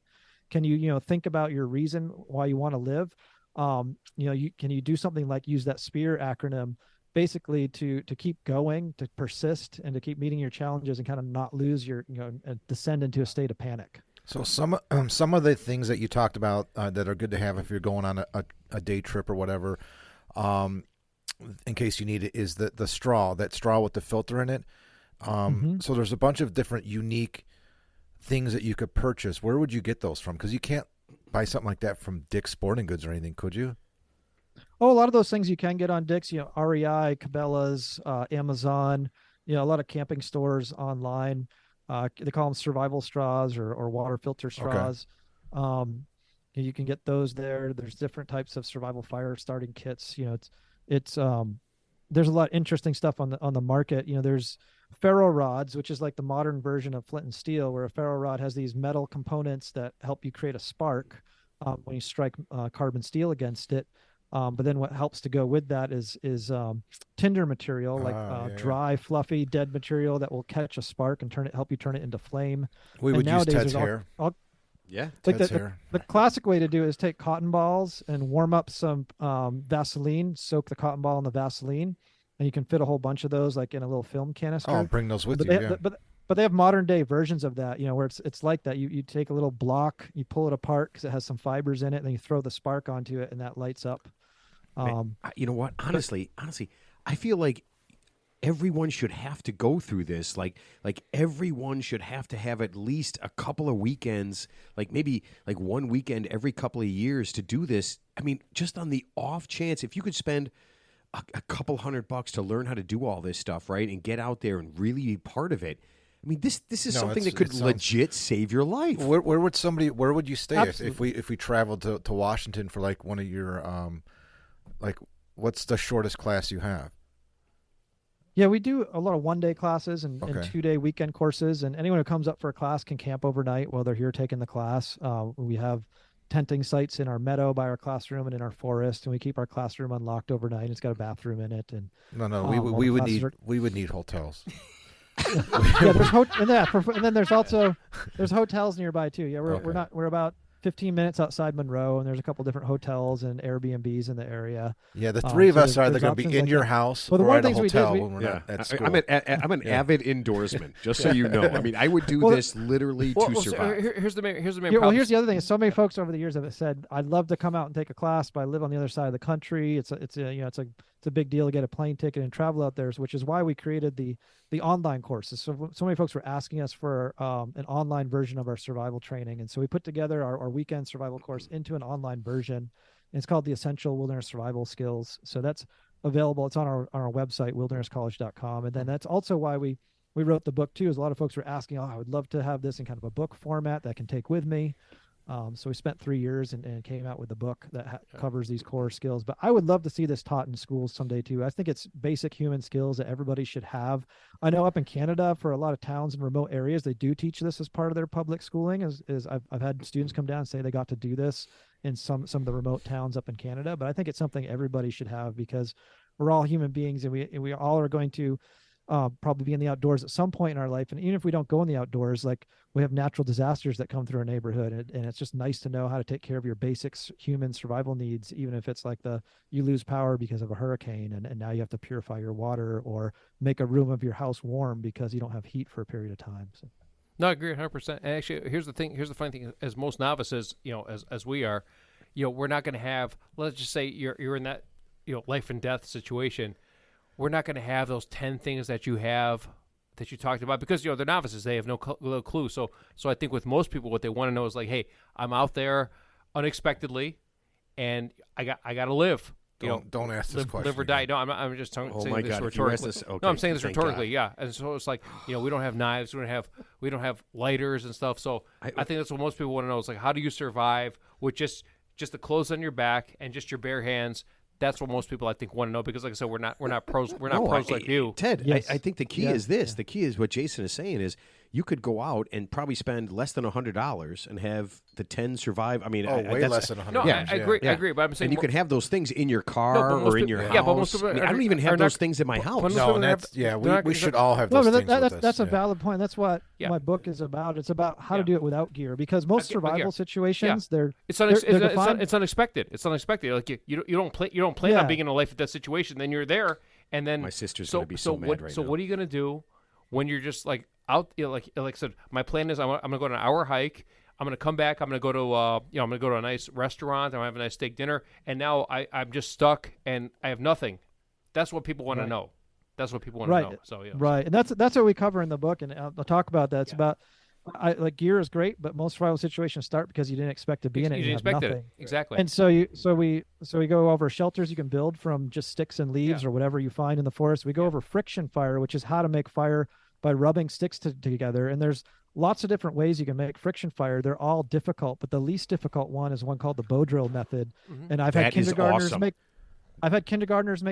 Can you, think about your reason why you want to live? Can you do something like use that SPEAR acronym basically to keep going, to persist, and to keep meeting your challenges and kind of not lose your, and descend into a state of panic. So some of the things that you talked about that are good to have if you're going on a day trip or whatever, in case you need it, is the straw, that straw with the filter in it. So there's a bunch of different unique things that you could purchase. Where would you get those from? Because you can't buy something like that from Dick's Sporting Goods or anything, could you? Oh, a lot of those things you can get on Dick's, REI, Cabela's, Amazon, a lot of camping stores online. They call them survival straws or water filter straws. Okay. You can get those there. There's different types of survival fire starting kits. It's there's a lot of interesting stuff on the market. There's ferro rods, which is like the modern version of flint and steel, where a ferro rod has these metal components that help you create a spark when you strike carbon steel against it. But then what helps to go with that is tinder material, like dry, fluffy, dead material that will catch a spark and help you turn it into flame. We would use Ted's hair. Like the classic way to do it is take cotton balls and warm up some Vaseline, soak the cotton ball in the Vaseline, and you can fit a whole bunch of those like in a little film canister. Oh, bring those with you. But they have modern day versions of that, where it's like that. You take a little block, you pull it apart because it has some fibers in it, and then you throw the spark onto it, and that lights up. You know what? Honestly, I feel like everyone should have to go through this. Like everyone should have to have at least a couple of weekends, like maybe like one weekend every couple of years to do this. I mean, just on the off chance, if you could spend a couple $100 to learn how to do all this stuff, right, and get out there and really be part of it. I mean, this is something that could legit save your life. Where would you stay if we traveled to Washington for like one of your like, what's the shortest class you have? Yeah, we do a lot of one-day classes and 2-day weekend courses, and anyone who comes up for a class can camp overnight while they're here taking the class. We have tenting sites in our meadow by our classroom and in our forest, and we keep our classroom unlocked overnight. It's got a bathroom in it, and we would need hotels. And then there's hotels nearby too. Yeah, we're about 15 minutes outside Monroe, and there's a couple different hotels and Airbnbs in the area. Yeah, the three of us are either going to be in your house or at a hotel when we're not at school. I'm an avid indoorsman, just so you know. I mean, I would do this literally to survive. Here's the main well, here's the other thing. So many folks over the years have said, "I'd love to come out and take a class, but I live on the other side of the country. It's a big deal to get a plane ticket and travel out there," which is why we created the online courses. So many folks were asking us for an online version of our survival training, and so we put together our weekend survival course into an online version. And it's called the Essential Wilderness Survival Skills. So that's available. It's on our website, wildernesscollege.com. And then that's also why we wrote the book too. Is a lot of folks were asking, I would love to have this in kind of a book format that I can take with me. So we spent 3 years and came out with a book that covers these core skills. But I would love to see this taught in schools someday too. I think it's basic human skills that everybody should have. I know up in Canada, for a lot of towns and remote areas, they do teach this as part of their public schooling. I've had students come down and say they got to do this in some of the remote towns up in Canada. But I think it's something everybody should have, because we're all human beings, and we all are going to probably be in the outdoors at some point in our life. And even if we don't go in the outdoors, like, we have natural disasters that come through our neighborhood, and it's just nice to know how to take care of your basic human survival needs, even if it's like you lose power because of a hurricane, and now you have to purify your water or make a room of your house warm because you don't have heat for a period of time. So. No, I agree 100%. And actually, here's the funny thing: as most novices, as we are, we're not going to have. Let's just say you're in that life and death situation. We're not going to have those 10 things that you talked about, because they're novices. They have no clue. So I think with most people, what they want to know is like, hey, I'm out there unexpectedly, and I got to live. Don't ask this question. Live or die. No, I'm just saying this rhetorically. No, I'm saying this rhetorically. Yeah, and so it's like we don't have knives, we don't have lighters and stuff. So I think that's what most people want to know is like, how do you survive with just the clothes on your back and just your bare hands? That's what most people, I think, want to know, because, like I said, we're not pros. We're not pros like you, Ted. Yes. I think the key is this. The key is what Jason is saying is, you could go out and probably spend less than $100 and have the 10 survive. I mean, way less than $100. No, Yeah. I agree. I agree. But I'm saying, and you can have those things in your No, car but most or in people- your yeah, house. but most people I mean, I don't even are have not- those things in my house. most No, people and have- that's yeah. they're not We gonna- should all have No, those but things with us. that's a Yeah. valid point. That's what Yeah. my book is about. It's about how Yeah. to do it without gear, because most I get- survival situations, they're It's, they're defined- it's unexpected. It's unexpected. Like you don't plan on Yeah. being in a life or death situation. Then you're there, and then My sister's gonna be so mad what, right So now. what are you gonna do when you're just like out? Like I said, my plan is I'm gonna go on an hour hike. I'm gonna come back. I'm gonna go to I'm gonna go to a nice restaurant. I'm gonna have a nice steak dinner. And now I'm just stuck and I have nothing. That's what people want to know. That's what people want to know. So yeah. Right, and that's what we cover in the book, and I'll talk about that. It's about like gear is great, but most survival situations start because you didn't expect to be in it. You and didn't have expect nothing. it exactly. And so we go over shelters you can build from just sticks and leaves or whatever you find in the forest. We go over friction fire, which is how to make fire by rubbing sticks together. And there's lots of different ways you can make friction fire. They're all difficult, but the least difficult one is one called the bow drill method. And I've had That is kindergartners awesome. make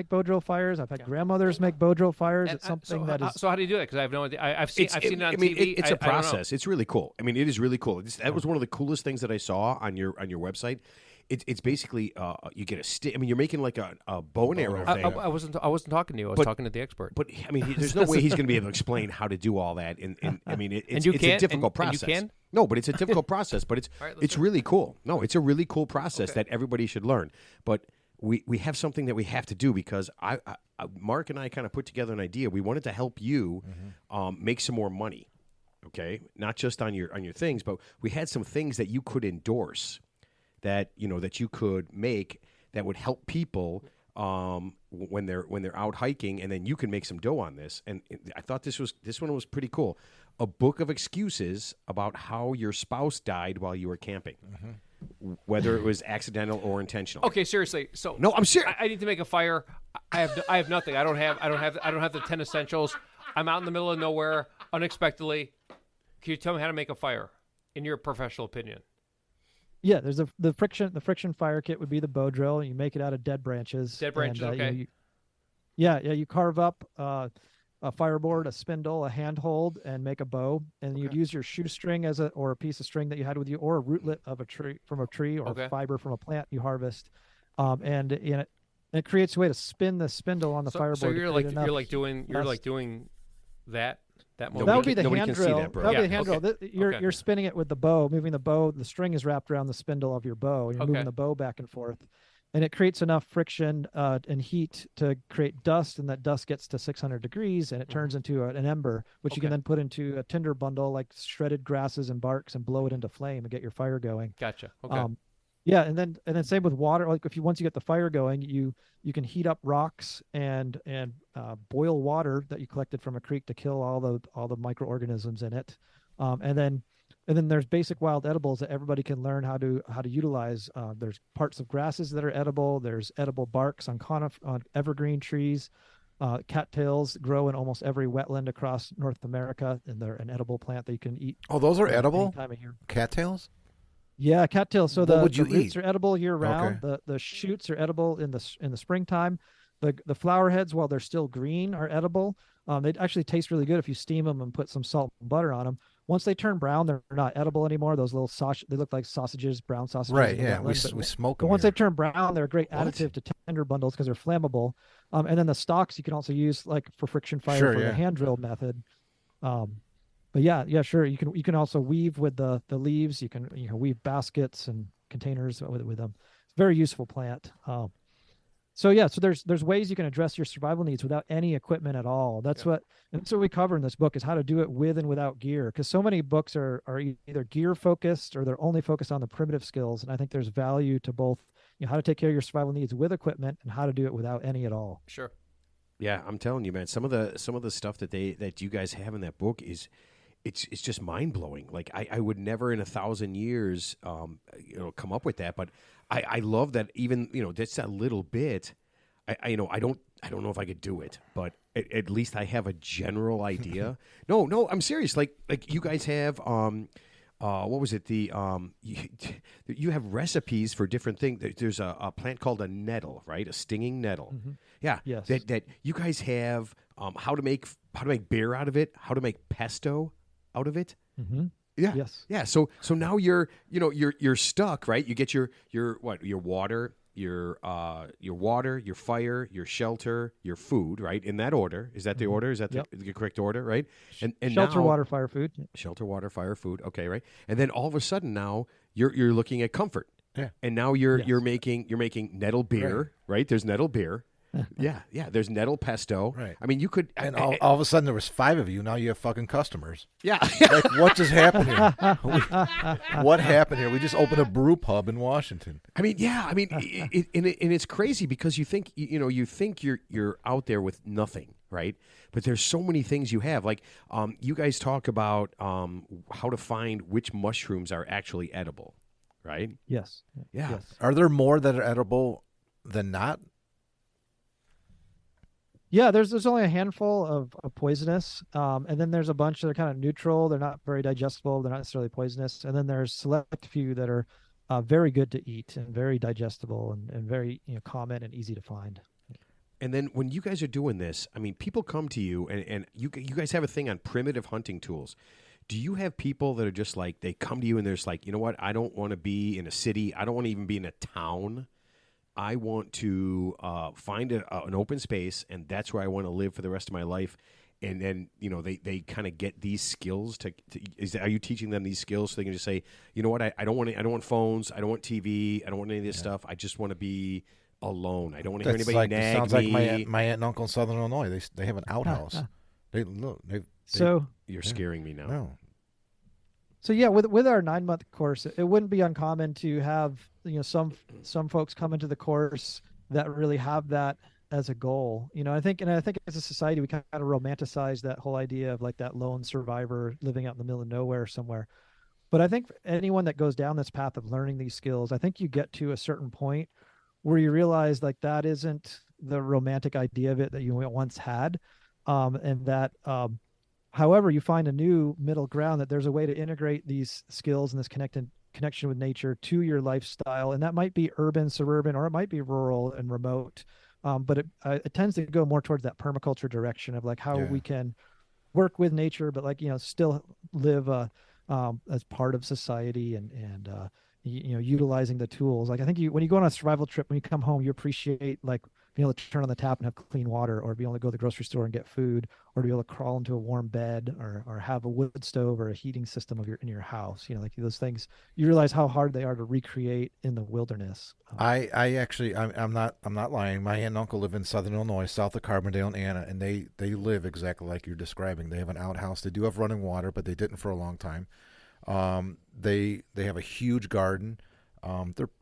bow drill fires. I've had grandmothers make bow drill fires. It's something that is. So how do you do that? Because I have no idea. I've seen it on TV. It's a I don't know. process. It's really cool. I mean, it is really cool. That was one of the coolest things that I saw on your website. It's basically you get a stick. I mean, you're making like a bow and arrow thing. I wasn't talking to you. I was talking to the expert. But I mean, there's no way he's going to be able to explain how to do all that. And I mean, it's you a can? difficult And you process. can? No, but it's a difficult process. But right, let's it's hear it. really cool. No, it's a really cool process that everybody should learn. But we have something that we have to do because Mark and I kind of put together an idea. We wanted to help you make some more money. Okay, not just on your things, but we had some things that you could endorse that that you could make that would help people when they're out hiking, and then you can make some dough on this. And I thought this one was pretty cool. A book of excuses about how your spouse died while you were camping, whether it was accidental or intentional. Okay, seriously. So No, I'm serious. I need to make a fire. I have nothing. I don't have the 10 essentials. I'm out in the middle of nowhere unexpectedly. Can you tell me how to make a fire, in your professional opinion? Yeah, there's the friction fire kit would be the bow drill. You make it out of dead branches. Dead branches, okay. You carve up a fireboard, a spindle, a handhold, and make a bow. And you'd use your shoestring or a piece of string that you had with you, or a rootlet of a tree or fiber from a plant you harvest. And it creates a way to spin the spindle on the fireboard. So you're like doing that. That That would be the Nobody hand can see drill. that, bro. That would be the Yeah, hand okay. drill. Okay. You're spinning it with the bow, moving the bow. The string is wrapped around the spindle of your bow. You're Okay. moving the bow back and forth, and it creates enough friction and heat to create dust, and that dust gets to 600 degrees, and it turns into an ember, which you can Okay. then put into a tinder bundle like shredded grasses and barks, and blow it into flame and get your fire going. Gotcha. Okay. Yeah, and then same with water. Like once you get the fire going, you can heat up rocks and boil water that you collected from a creek to kill all the microorganisms in it. And then there's basic wild edibles that everybody can learn how to utilize. There's parts of grasses that are edible. There's edible barks on evergreen trees. Cattails grow in almost every wetland across North America, and they're an edible plant that you can eat. Oh, those are any edible? time of year. Cattails? Yeah, cattails. So What would you the roots eat? are edible year round. Okay. The shoots are edible in the springtime. The flower heads, while they're still green, are edible. They actually taste really good if you steam them and put some salt and butter on them. Once they turn brown, they're not edible anymore. Those little they look like sausages, brown sausages. Right, in the yeah. wetland, We smoke but them. once they turn brown, they're a great additive to tender bundles because they're flammable. And then the stalks you can also use like for friction fire Sure, for yeah. the hand drill method. But yeah, sure. You can also weave with the leaves. You can weave baskets and containers with them. It's a very useful plant. So there's ways you can address your survival needs without any equipment at all. That's what we cover in this book is how to do it with and without gear. Because so many books are either gear focused or they're only focused on the primitive skills. And I think there's value to both, how to take care of your survival needs with equipment and how to do it without any at all. Sure. Yeah, I'm telling you, man. Some of the stuff that you guys have in that book is. It's just mind blowing. Like I would never in 1,000 years, come up with that. But I love that even that's that little bit. I don't know if I could do it, but at least I have a general idea. No, I'm serious. Like you guys have what was it? You have recipes for different things. There's a plant called a nettle, right? A stinging nettle. Mm-hmm. Yeah. Yes. That you guys have how to make beer out of it, how to make pesto. out of it. Mm-hmm. Yeah. Yes. Yeah. So now you're stuck, right? You get your water, your water, your fire, your shelter, your food, right? In that order. Is that the order? Is that the correct order, right? And shelter, now, water, fire, food. shelter, water, fire, food. Okay, right. And then all of a sudden now you're looking at comfort. Yeah. And now you're making nettle beer, right? There's nettle beer. Yeah. There's nettle pesto. Right. I mean, you could. And all of a sudden there was 5 of you. Now you have fucking customers. Yeah. Like, what just happened here? What happened here? We just opened a brew pub in Washington. I mean, yeah. I mean, and it's crazy because you think you're out there with nothing, right? But there's so many things you have. Like, you guys talk about how to find which mushrooms are actually edible, right? Yes. Yeah. Yes. Are there more that are edible than not? Yeah, there's only a handful of poisonous, and then there's a bunch that are kind of neutral. They're not very digestible. They're not necessarily poisonous. And then there's select few that are very good to eat and very digestible and very common and easy to find. And then when you guys are doing this, I mean, people come to you, and you guys have a thing on primitive hunting tools. Do you have people that are just like, they come to you and they're just like, you know what, I don't want to be in a city. I don't want to even be in a town. I want to find an open space, and that's where I want to live for the rest of my life. And then, they kind of get these skills are you teaching them these skills so they can just say, you know what, I don't want phones. I don't want TV. I don't want any of this stuff. I just want to be alone. I don't want to hear anybody nag sounds me. like my aunt and uncle in Southern Illinois. They have an outhouse. You're scaring me now. No. So yeah, with our 9-month course, it wouldn't be uncommon to have some folks come into the course that really have that as a goal. I think as a society we kind of romanticize that whole idea of like that lone survivor living out in the middle of nowhere somewhere. But I think for anyone that goes down this path of learning these skills, I think you get to a certain point where you realize like that isn't the romantic idea of it that you once had, and that however, you find a new middle ground, that there's a way to integrate these skills and this connection with nature to your lifestyle. And that might be urban, suburban, or it might be rural and remote. But it tends to go more towards that permaculture direction of like how we can work with nature, but like, still live as part of society and utilizing the tools. Like I think when you go on a survival trip, when you come home, you appreciate like being able to turn on the tap and have clean water, or be able to go to the grocery store and get food, or to be able to crawl into a warm bed, or have a wood stove or a heating system in your house. Like those things, you realize how hard they are to recreate in the wilderness. I'm not lying. My aunt and uncle live in Southern Illinois, south of Carbondale and Anna, and they live exactly like you're describing. They have an outhouse. They do have running water, but they didn't for a long time. They have a huge garden.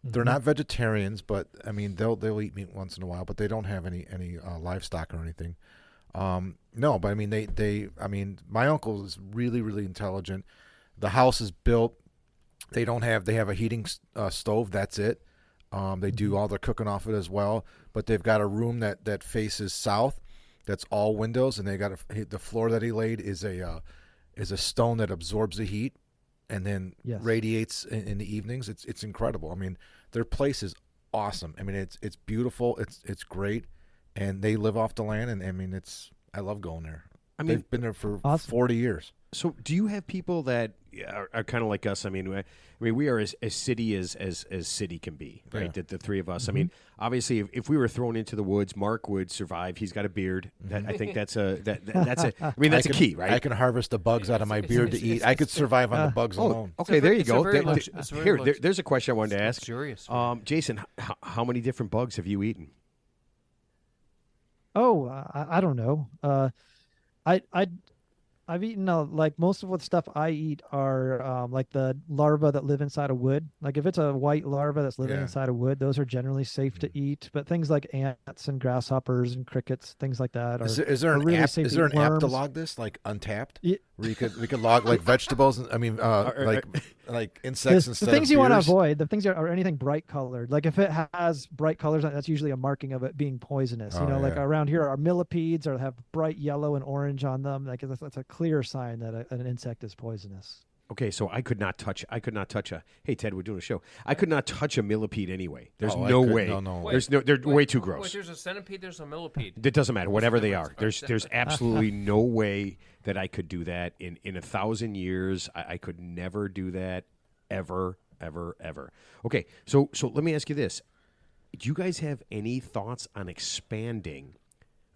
They're not vegetarians, but I mean they'll eat meat once in a while, but they don't have any livestock or anything. No, but I mean they my uncle is really, really intelligent. The house is built. They have a heating stove. That's it. They do all their cooking off it as well, but they've got a room that faces south. That's all windows, and they got the floor that he laid is a stone that absorbs the heat and then radiates in the evenings. It's incredible. I mean, their place is awesome. I mean, it's beautiful. It's great, and they live off the land. And I mean, I love going there. I mean, they've been there for 40 years. So, do you have people that are kind of like us? I mean, we are as city as city can be, right? Yeah. The three of us. I mean, obviously, if we were thrown into the woods, Mark would survive. He's got a beard. I think that's a. I mean, that's a key, right? I can harvest the bugs out of my beard to eat. I could survive on the bugs alone. Okay, there you go. There's a question I wanted to ask. Curious. Jason, how many different bugs have you eaten? Oh, I don't know. I've eaten like most of what stuff I eat are like the larvae that live inside of wood. Like if it's a white larva that's living inside of wood, those are generally safe to eat. But things like ants and grasshoppers and crickets, things like that, is there an app? Is there an app to log this, like Untapped? Yeah. Where we could log like vegetables. I mean, like insects instead of the things you want to beers? avoid. The things are anything bright colored. Like if it has bright colors, that's usually a marking of it being poisonous. Like around here, our millipedes have bright yellow and orange on them. Like that's a clear sign that an insect is poisonous. Okay, so I could not touch a. Hey Ted, we're doing a show. I could not touch a millipede anyway. There's Oh, I no could- way. no. They're way too gross. Wait, there's a centipede. There's a millipede. It doesn't matter. Whatever they are, difference? there's absolutely no way that I could do that in 1,000 years. I could never do that ever. Okay, so let me ask you this: do you guys have any thoughts on expanding?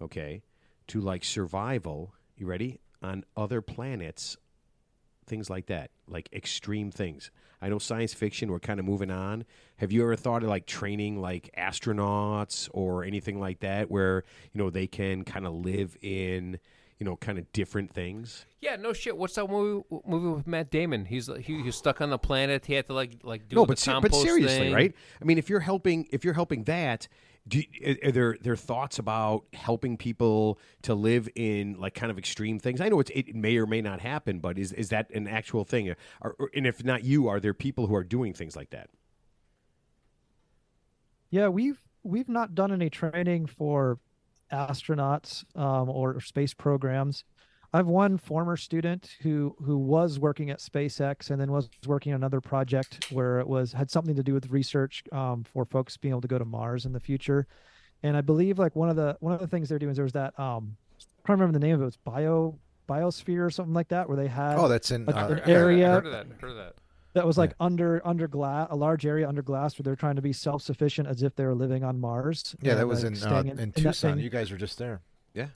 Okay, to like survival. You ready? On other planets. Things like that, like extreme things. I know science fiction, we're kind of moving on. Have you ever thought of like training like astronauts or anything like that where, they can kind of live in, kind of different things? Yeah, no shit. What's that movie with Matt Damon? He's stuck on the planet. He had to like do No, the but compost seriously, thing. right? I mean, if you're helping that, are there thoughts about helping people to live in like kind of extreme things? I know it may or may not happen, but is that an actual thing? And if not you, are there people who are doing things like that? Yeah, we've not done any training for astronauts or space programs. I have one former student who was working at SpaceX and then was working on another project where it had something to do with research for folks being able to go to Mars in the future. And I believe like one of the things they're doing is there was that I can't remember the name of it. It was biosphere or something like that, where they had that's in an I area heard of that. that was like under glass, a large area under glass, where they're trying to be self-sufficient as if they were living on Mars. Yeah, that and, was like, in staying that Tucson. thing. You guys were just there. Yeah.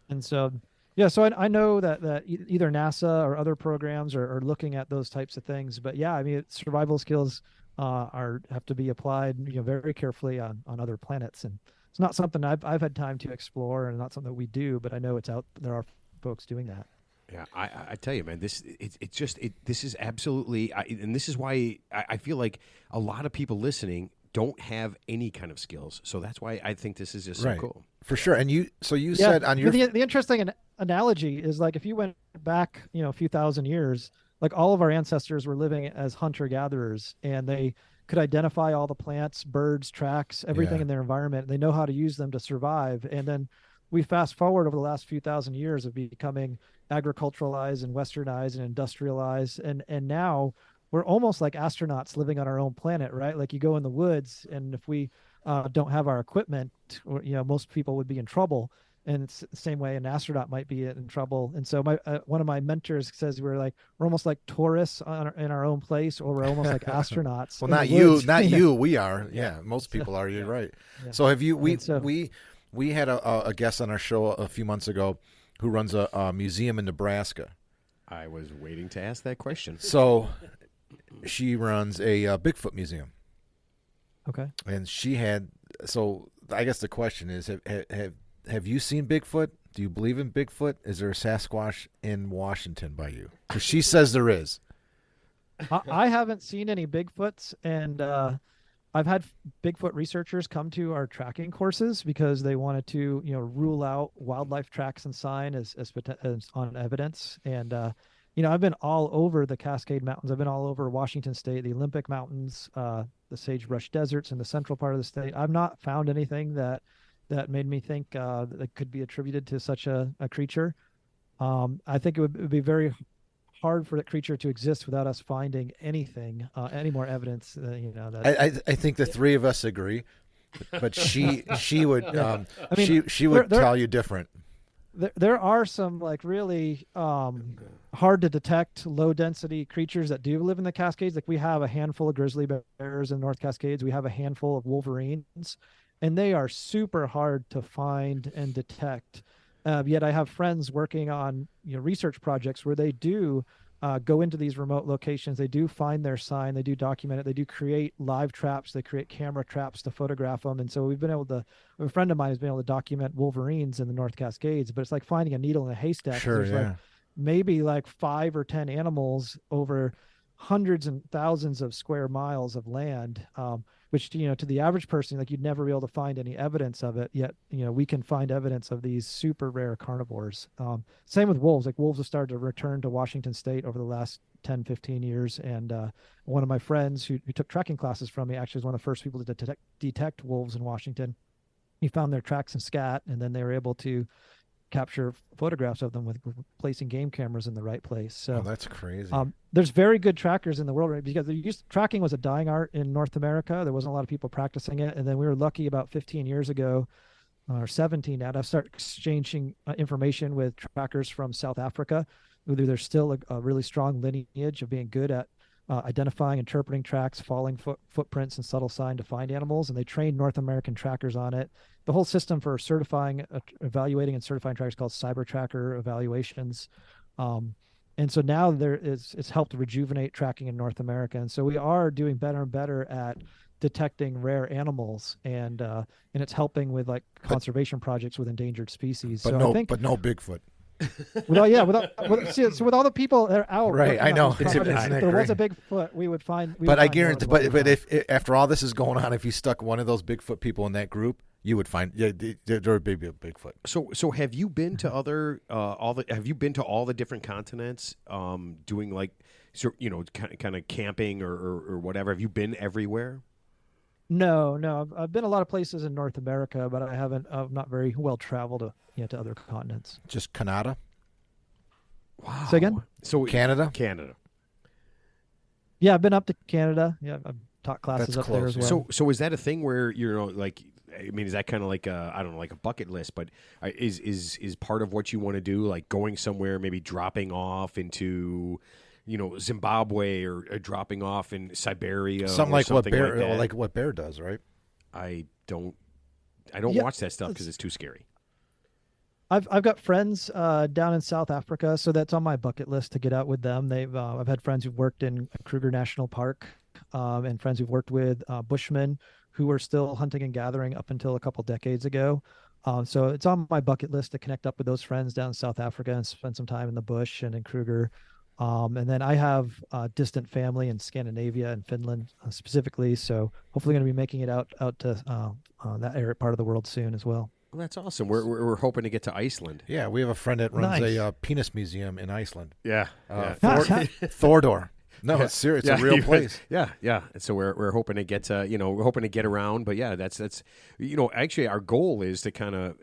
And so, yeah, so I know that either NASA or other programs are looking at those types of things. But yeah, I mean, survival skills have to be applied, very carefully on other planets, and it's not something I've had time to explore, and not something that we do. But I know it's out there are folks doing that. Yeah, I tell you, man, this is absolutely, and this is why I feel like a lot of people listening don't have any kind of skills. So that's why I think this is just so cool. For sure. And you said on your the interesting analogy is like if you went back, a few thousand years, like all of our ancestors were living as hunter-gatherers, and they could identify all the plants, birds, tracks, everything in their environment. They know how to use them to survive. And then we fast forward over the last few thousand years of becoming agriculturalized and westernized and industrialized, and now we're almost like astronauts living on our own planet, right? Like you go in the woods, and if we don't have our equipment, most people would be in trouble. And it's the same way an astronaut might be in trouble. And so one of my mentors says we're almost like tourists in our own place, or we're almost like astronauts. well, not you. We are. Yeah, most people are. You're right. Yeah. So have you? We had a guest on our show a few months ago who runs a museum in Nebraska. I was waiting to ask that question. So she runs a Bigfoot museum. Okay. And she had. So I guess the question is, have you seen Bigfoot? Do you believe in Bigfoot? Is there a Sasquatch in Washington by you? Because she says there is. I haven't seen any Bigfoots, and I've had Bigfoot researchers come to our tracking courses because they wanted to, rule out wildlife tracks and sign as on evidence. And I've been all over the Cascade Mountains. I've been all over Washington State, the Olympic Mountains, the sagebrush deserts in the central part of the state. I've not found anything that made me think that could be attributed to such a creature. I think it would be very hard for that creature to exist without us finding anything, any more evidence. That I think the three of us agree, but she would she would tell you different. There are some like really hard to detect low density creatures that do live in the Cascades. Like we have a handful of grizzly bears in North Cascades. We have a handful of wolverines, and they are super hard to find and detect. Yet I have friends working on research projects where they do go into these remote locations. They do find their sign. They do document it. They do create live traps. They create camera traps to photograph them. And so we've been able to. A friend of mine has been able to document wolverines in the North Cascades. But it's like finding a needle in a haystack. Sure, There's like maybe like 5 or 10 animals over hundreds and thousands of square miles of land. Which, to the average person, like you'd never be able to find any evidence of it. Yet, we can find evidence of these super rare carnivores. Same with wolves. Like wolves have started to return to Washington State over the last 10, 15 years. And one of my friends who took trekking classes from me actually was one of the first people to detect wolves in Washington. He found their tracks in scat, and then they were able to capture photographs of them with placing game cameras in the right place. So Oh, that's crazy. there's very good trackers in the world, right? Because tracking was a dying art in North America. There wasn't a lot of people practicing it. And then we were lucky about 15 years ago, or 17 now, to start exchanging information with trackers from South Africa. There's still a really strong lineage of being good at identifying, interpreting tracks, following footprints, and subtle sign to find animals. And they trained North American trackers on it. The whole system for certifying, evaluating, and certifying trackers called Cyber Tracker evaluations. And so now it's helped rejuvenate tracking in North America. And so we are doing better and better at detecting rare animals, and it's helping with like conservation projects with endangered species. But so no, I think but no Bigfoot. with all the people that are out, Right, working I on know. these Isn't projects, it if there was a great? Bigfoot, we would find. But I guarantee. But if after all this is going on, if you stuck one of those Bigfoot people in that group, you would find there would be a Bigfoot. So have you been to other have you been to all the different continents, doing like kind of camping or whatever? Have you been everywhere? No, I've been a lot of places in North America, but I've not very well traveled to other continents. Just Canada, Wow. Say again? So Canada. Yeah, I've been up to Canada. Yeah, I've taught classes That's up there close, as yeah. well. So is that a thing where like? I mean, is that kind of like I don't know, like a bucket list? But is part of what you want to do, like going somewhere, maybe dropping off into, Zimbabwe or dropping off in Siberia, Something or like what something bear, like that? like what bear does, right? I don't Yeah, watch that stuff because it's too scary. I've got friends down in South Africa, so that's on my bucket list to get out with them. I've had friends who've worked in Kruger National Park, and friends who've worked with Bushmen who were still hunting and gathering up until a couple decades ago. So it's on my bucket list to connect up with those friends down in South Africa and spend some time in the bush and in Kruger. And then I have distant family in Scandinavia and Finland specifically. So hopefully going to be making it out to that area part of the world soon as well. Well, that's awesome. We're hoping to get to Iceland. Yeah, we have a friend that runs Nice. a penis museum in Iceland. Yeah. Thordor. No, it's serious. It's a real place. Yeah. And so we're hoping to get to we're hoping to get around, but yeah, that's actually our goal is to kind of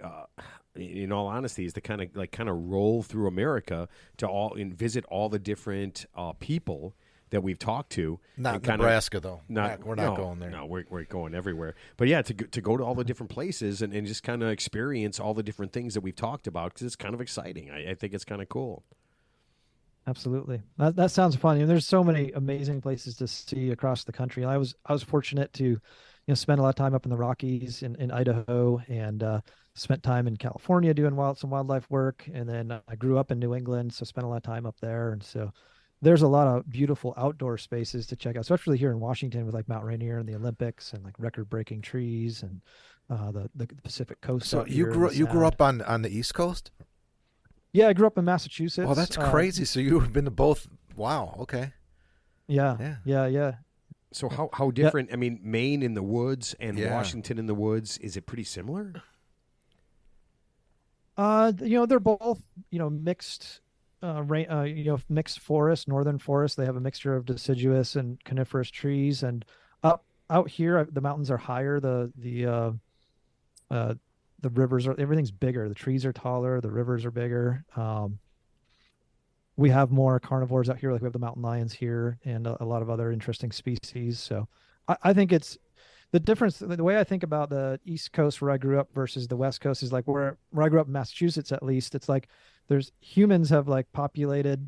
in all honesty is to kind of roll through America and visit all the different people that we've talked to. Not Nebraska though. We're not no, going there. No, we're going everywhere. But yeah, to go to all the different places and just kind of experience all the different things that we've talked about because it's kind of exciting. I think it's kind of cool. Absolutely. That sounds fun. There's so many amazing places to see across the country. I was fortunate to, spend a lot of time up in the Rockies in Idaho, and spent time in California doing some wildlife work. And then I grew up in New England, so spent a lot of time up there. And so there's a lot of beautiful outdoor spaces to check out, especially here in Washington with like Mount Rainier and the Olympics and like record-breaking trees and the Pacific Coast. So out you here grew and you grew Sound. up on the East Coast? Yeah, I grew up in Massachusetts. Oh, that's crazy. So you've been to both. Wow. Okay. Yeah. So how different? I mean, Maine in the woods and Yeah. Washington in the woods, is it pretty similar? They're both, mixed, mixed forest, northern forest. They have a mixture of deciduous and coniferous trees. And out here, the mountains are higher. The rivers everything's bigger. The trees are taller. The rivers are bigger. We have more carnivores out here. Like we have the mountain lions here and a lot of other interesting species. So I think it's the difference. The way I think about the East Coast where I grew up versus the West Coast is like where I grew up in Massachusetts, at least it's like humans have like populated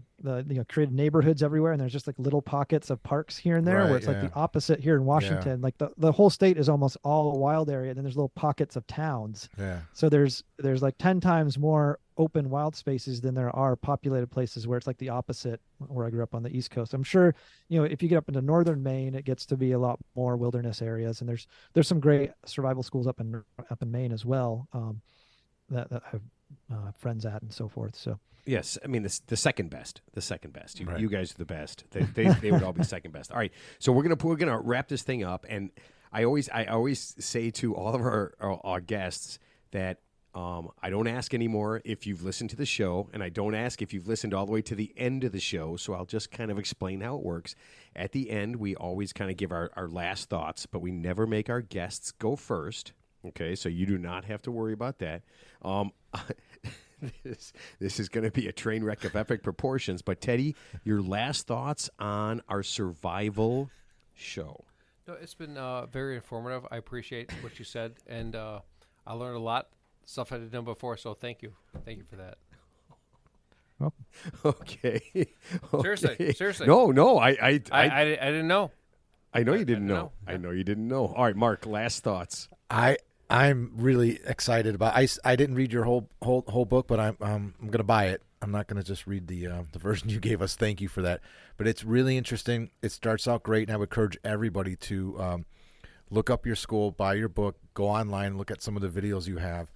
created neighborhoods everywhere. And there's just like little pockets of parks here and there Right, where it's like yeah. the opposite here in Washington. Like the whole state is almost all a wild area. And then there's little pockets of towns. Yeah. So there's like 10 times more open wild spaces than there are populated places where it's like the opposite where I grew up on the East Coast. I'm sure, if you get up into northern Maine, it gets to be a lot more wilderness areas. And there's some great survival schools up in Maine as well, that I have friends at and so forth. So Yes, I mean the second best. Right. You guys are the best. They would all be second best. All right, so we're gonna wrap this thing up, and I always say to all of our guests that I don't ask anymore if you've listened to the show, and I don't ask if you've listened all the way to the end of the show. So I'll just kind of explain how it works. At the end, we always kind of give our last thoughts, but we never make our guests go first. Okay, so you do not have to worry about that. this is going to be a train wreck of epic proportions. But Teddy, your last thoughts on our survival show? No, it's been very informative. I appreciate what you said, and I learned a lot, stuff I didn't know before. So thank you for that. Okay. Seriously. No. I didn't know. I know you didn't know. know. I know you didn't know. All right, Mark. Last thoughts. I'm really excited about. I didn't read your whole book, but I'm going to buy it. I'm not going to just read the version you gave us. Thank you for that. But it's really interesting. It starts out great, and I would encourage everybody to look up your school, buy your book, go online, look at some of the videos you have.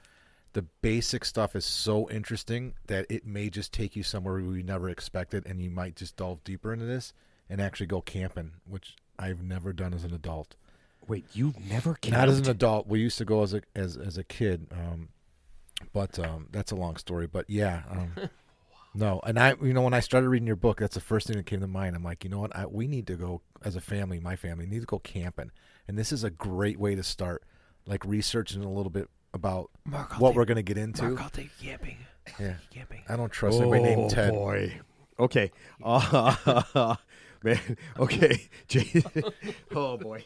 The basic stuff is so interesting that it may just take you somewhere we never expected, and you might just delve deeper into this and actually go camping, which I've never done as an adult. Wait, you've never camped? Not as an adult. We used to go as a kid, but that's a long story. But yeah, no. And when I started reading your book, that's the first thing that came to mind. I'm like, you know what? We need to go as a family. My family need to go camping, and this is a great way to start, like researching a little bit about what we're going to get into. Mark, I'll take camping. Yeah, camping. I don't trust anybody named Ted. Oh boy. Okay. Man. Okay. Oh boy.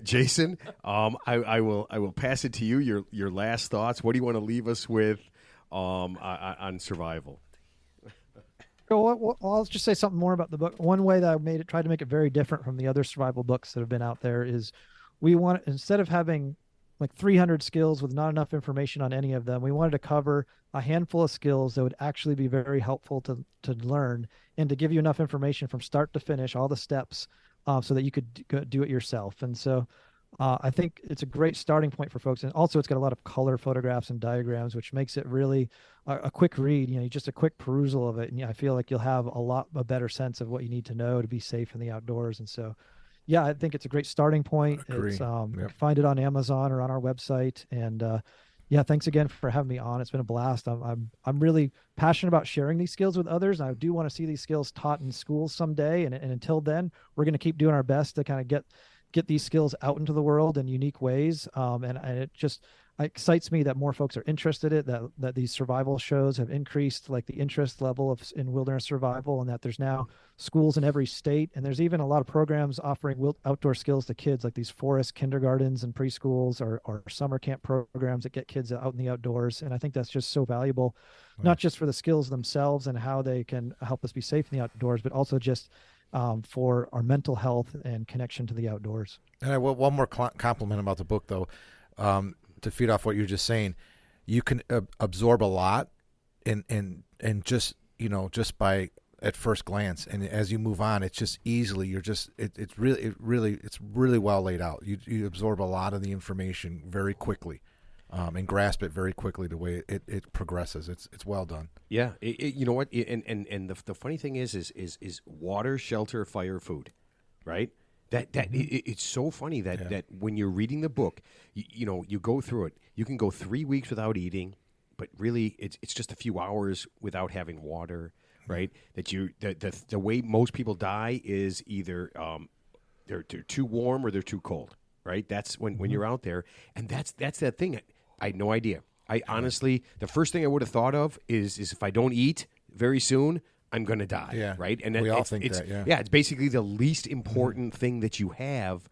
Jason. I will pass it to you. Your last thoughts. What do you want to leave us with on survival? Well, I'll just say something more about the book. One way that I tried to make it very different from the other survival books that have been out there is we want, instead of having like 300 skills with not enough information on any of them, we wanted to cover a handful of skills that would actually be very helpful to learn and to give you enough information from start to finish, all the steps, so that you could do it yourself. And so I think it's a great starting point for folks. And also it's got a lot of color photographs and diagrams, which makes it really a quick read, just a quick perusal of it. And I feel like you'll have a better sense of what you need to know to be safe in the outdoors. And so, yeah, I think it's a great starting point. Agree. It's, Yep. You can find it on Amazon or on our website. And yeah, thanks again for having me on. It's been a blast. I'm really passionate about sharing these skills with others. And I do want to see these skills taught in schools someday. And until then, we're going to keep doing our best to kind of get these skills out into the world in unique ways. And it just excites me that more folks are interested in it, that these survival shows have increased like the interest level in wilderness survival, and that there's now schools in every state. And there's even a lot of programs offering outdoor skills to kids, like these forest kindergartens and preschools or summer camp programs that get kids out in the outdoors. And I think that's just so valuable, not just for the skills themselves and how they can help us be safe in the outdoors, but also just for our mental health and connection to the outdoors. And I will one more compliment about the book, though, to feed off what you're just saying. You can absorb a lot, and just by at first glance, and as you move on, it's just easily. It's really well laid out. You absorb a lot of the information very quickly. And grasp it very quickly the way it progresses. It's well done. Yeah, you know what? And the funny thing is water, shelter, fire, food, right? It's so funny that when you're reading the book, you go through it. You can go 3 weeks without eating, but really it's just a few hours without having water, right? That the way most people die is either they're too warm or they're too cold, right? That's when you're out there, and that's that thing. I had no idea. I honestly, the first thing I would have thought of is if I don't eat very soon, I'm going to die. Yeah. Right. And we all think that. Yeah. Yeah. It's basically the least important thing that you have.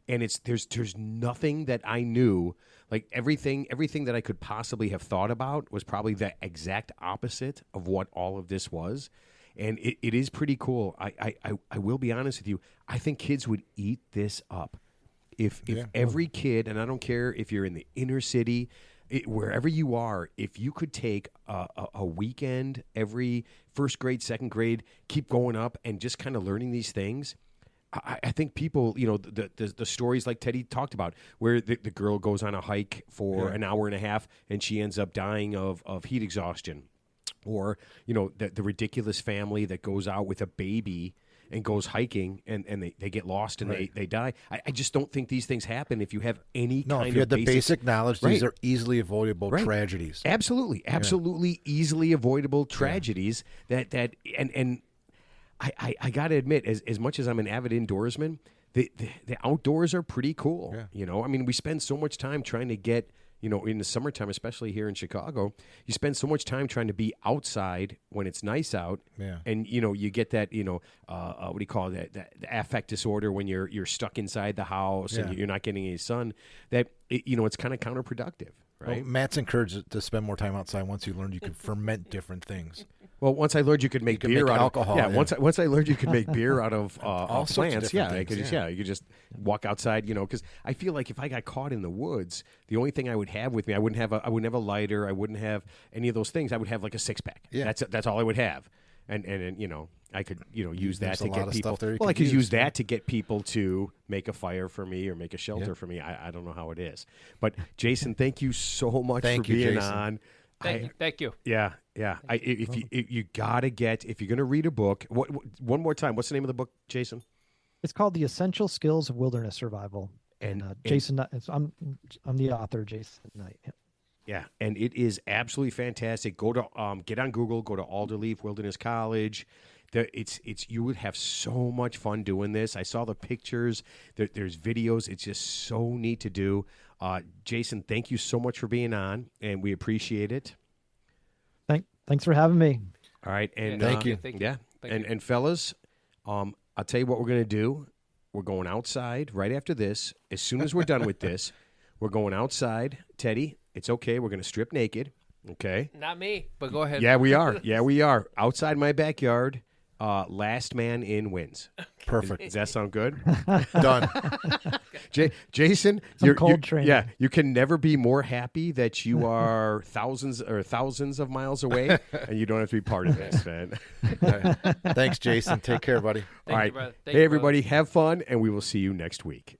And there's nothing that I knew, like everything that I could possibly have thought about was probably the exact opposite of what all of this was. And it is pretty cool. I will be honest with you. I think kids would eat this up. If every kid, and I don't care if you're in the inner city, wherever you are, if you could take a weekend every first grade, second grade, keep going up and just kind of learning these things, I think people, the stories like Teddy talked about, where the girl goes on a hike for an hour and a half and she ends up dying of heat exhaustion, or the ridiculous family that goes out with a baby and goes hiking and they get lost and they die. I just don't think these things happen if you have any kind of if you had the basic knowledge, these Right. are easily avoidable tragedies. Absolutely easily avoidable tragedies that and I got to admit, as much as I'm an avid indoorsman, the outdoors are pretty cool. Yeah. I mean, we spend so much time trying to get in the summertime, especially here in Chicago, you spend so much time trying to be outside when it's nice out. Yeah. And, you get that, what do you call it? That affect disorder when you're stuck inside the house Yeah. and you're not getting any sun, that, it's kind of counterproductive, right? Well, Matt's encouraged to spend more time outside once you learned you could ferment different things. Well, once I learned you could make can beer make out alcohol, of yeah. Once I learned you could make beer out of All sorts of plants, different I things, could just yeah. you could just walk outside, because I feel like if I got caught in the woods, the only thing I would have with me, I wouldn't have a lighter, I wouldn't have any of those things. I would have like a 6-pack. Yeah. That's all I would have, and I could use that There's to a lot get of people. stuff there you Well, I could could use, use that to get people to make a fire for me or make a shelter Yeah. for me. I don't know how it is, but Jason, thank you so much Thank for you, being Jason. on. Thank you. Yeah. If you gotta get, if you're gonna read a book, one more time, what's the name of the book, Jason? It's called The Essential Skills of Wilderness Survival. And Jason, I'm the author, Jason Knight. Yeah, and it is absolutely fantastic. Go to get on Google, go to Alderleaf Wilderness College. It's you would have so much fun doing this. I saw the pictures. There's videos. It's just so neat to do. Jason, thank you so much for being on, and we appreciate it. Thanks for having me. All right, and Thank you. Thank Yeah, Thank you. and fellas, I'll tell you what we're gonna do. We're going outside right after this. As soon as we're done with this, we're going outside. Teddy, it's okay. We're gonna strip naked. Okay. Not me, but go ahead. Yeah, we are. Yeah, we are. Outside my backyard, last man in wins. Perfect. Does that sound good? Done. Jason, Some cold training. Yeah, you can never be more happy that you are thousands of miles away, and you don't have to be part of this, man. Thanks, Jason. Take care, buddy. Thank All right. you, brother. Thank Hey, you, brother. everybody, have fun, and we will see you next week.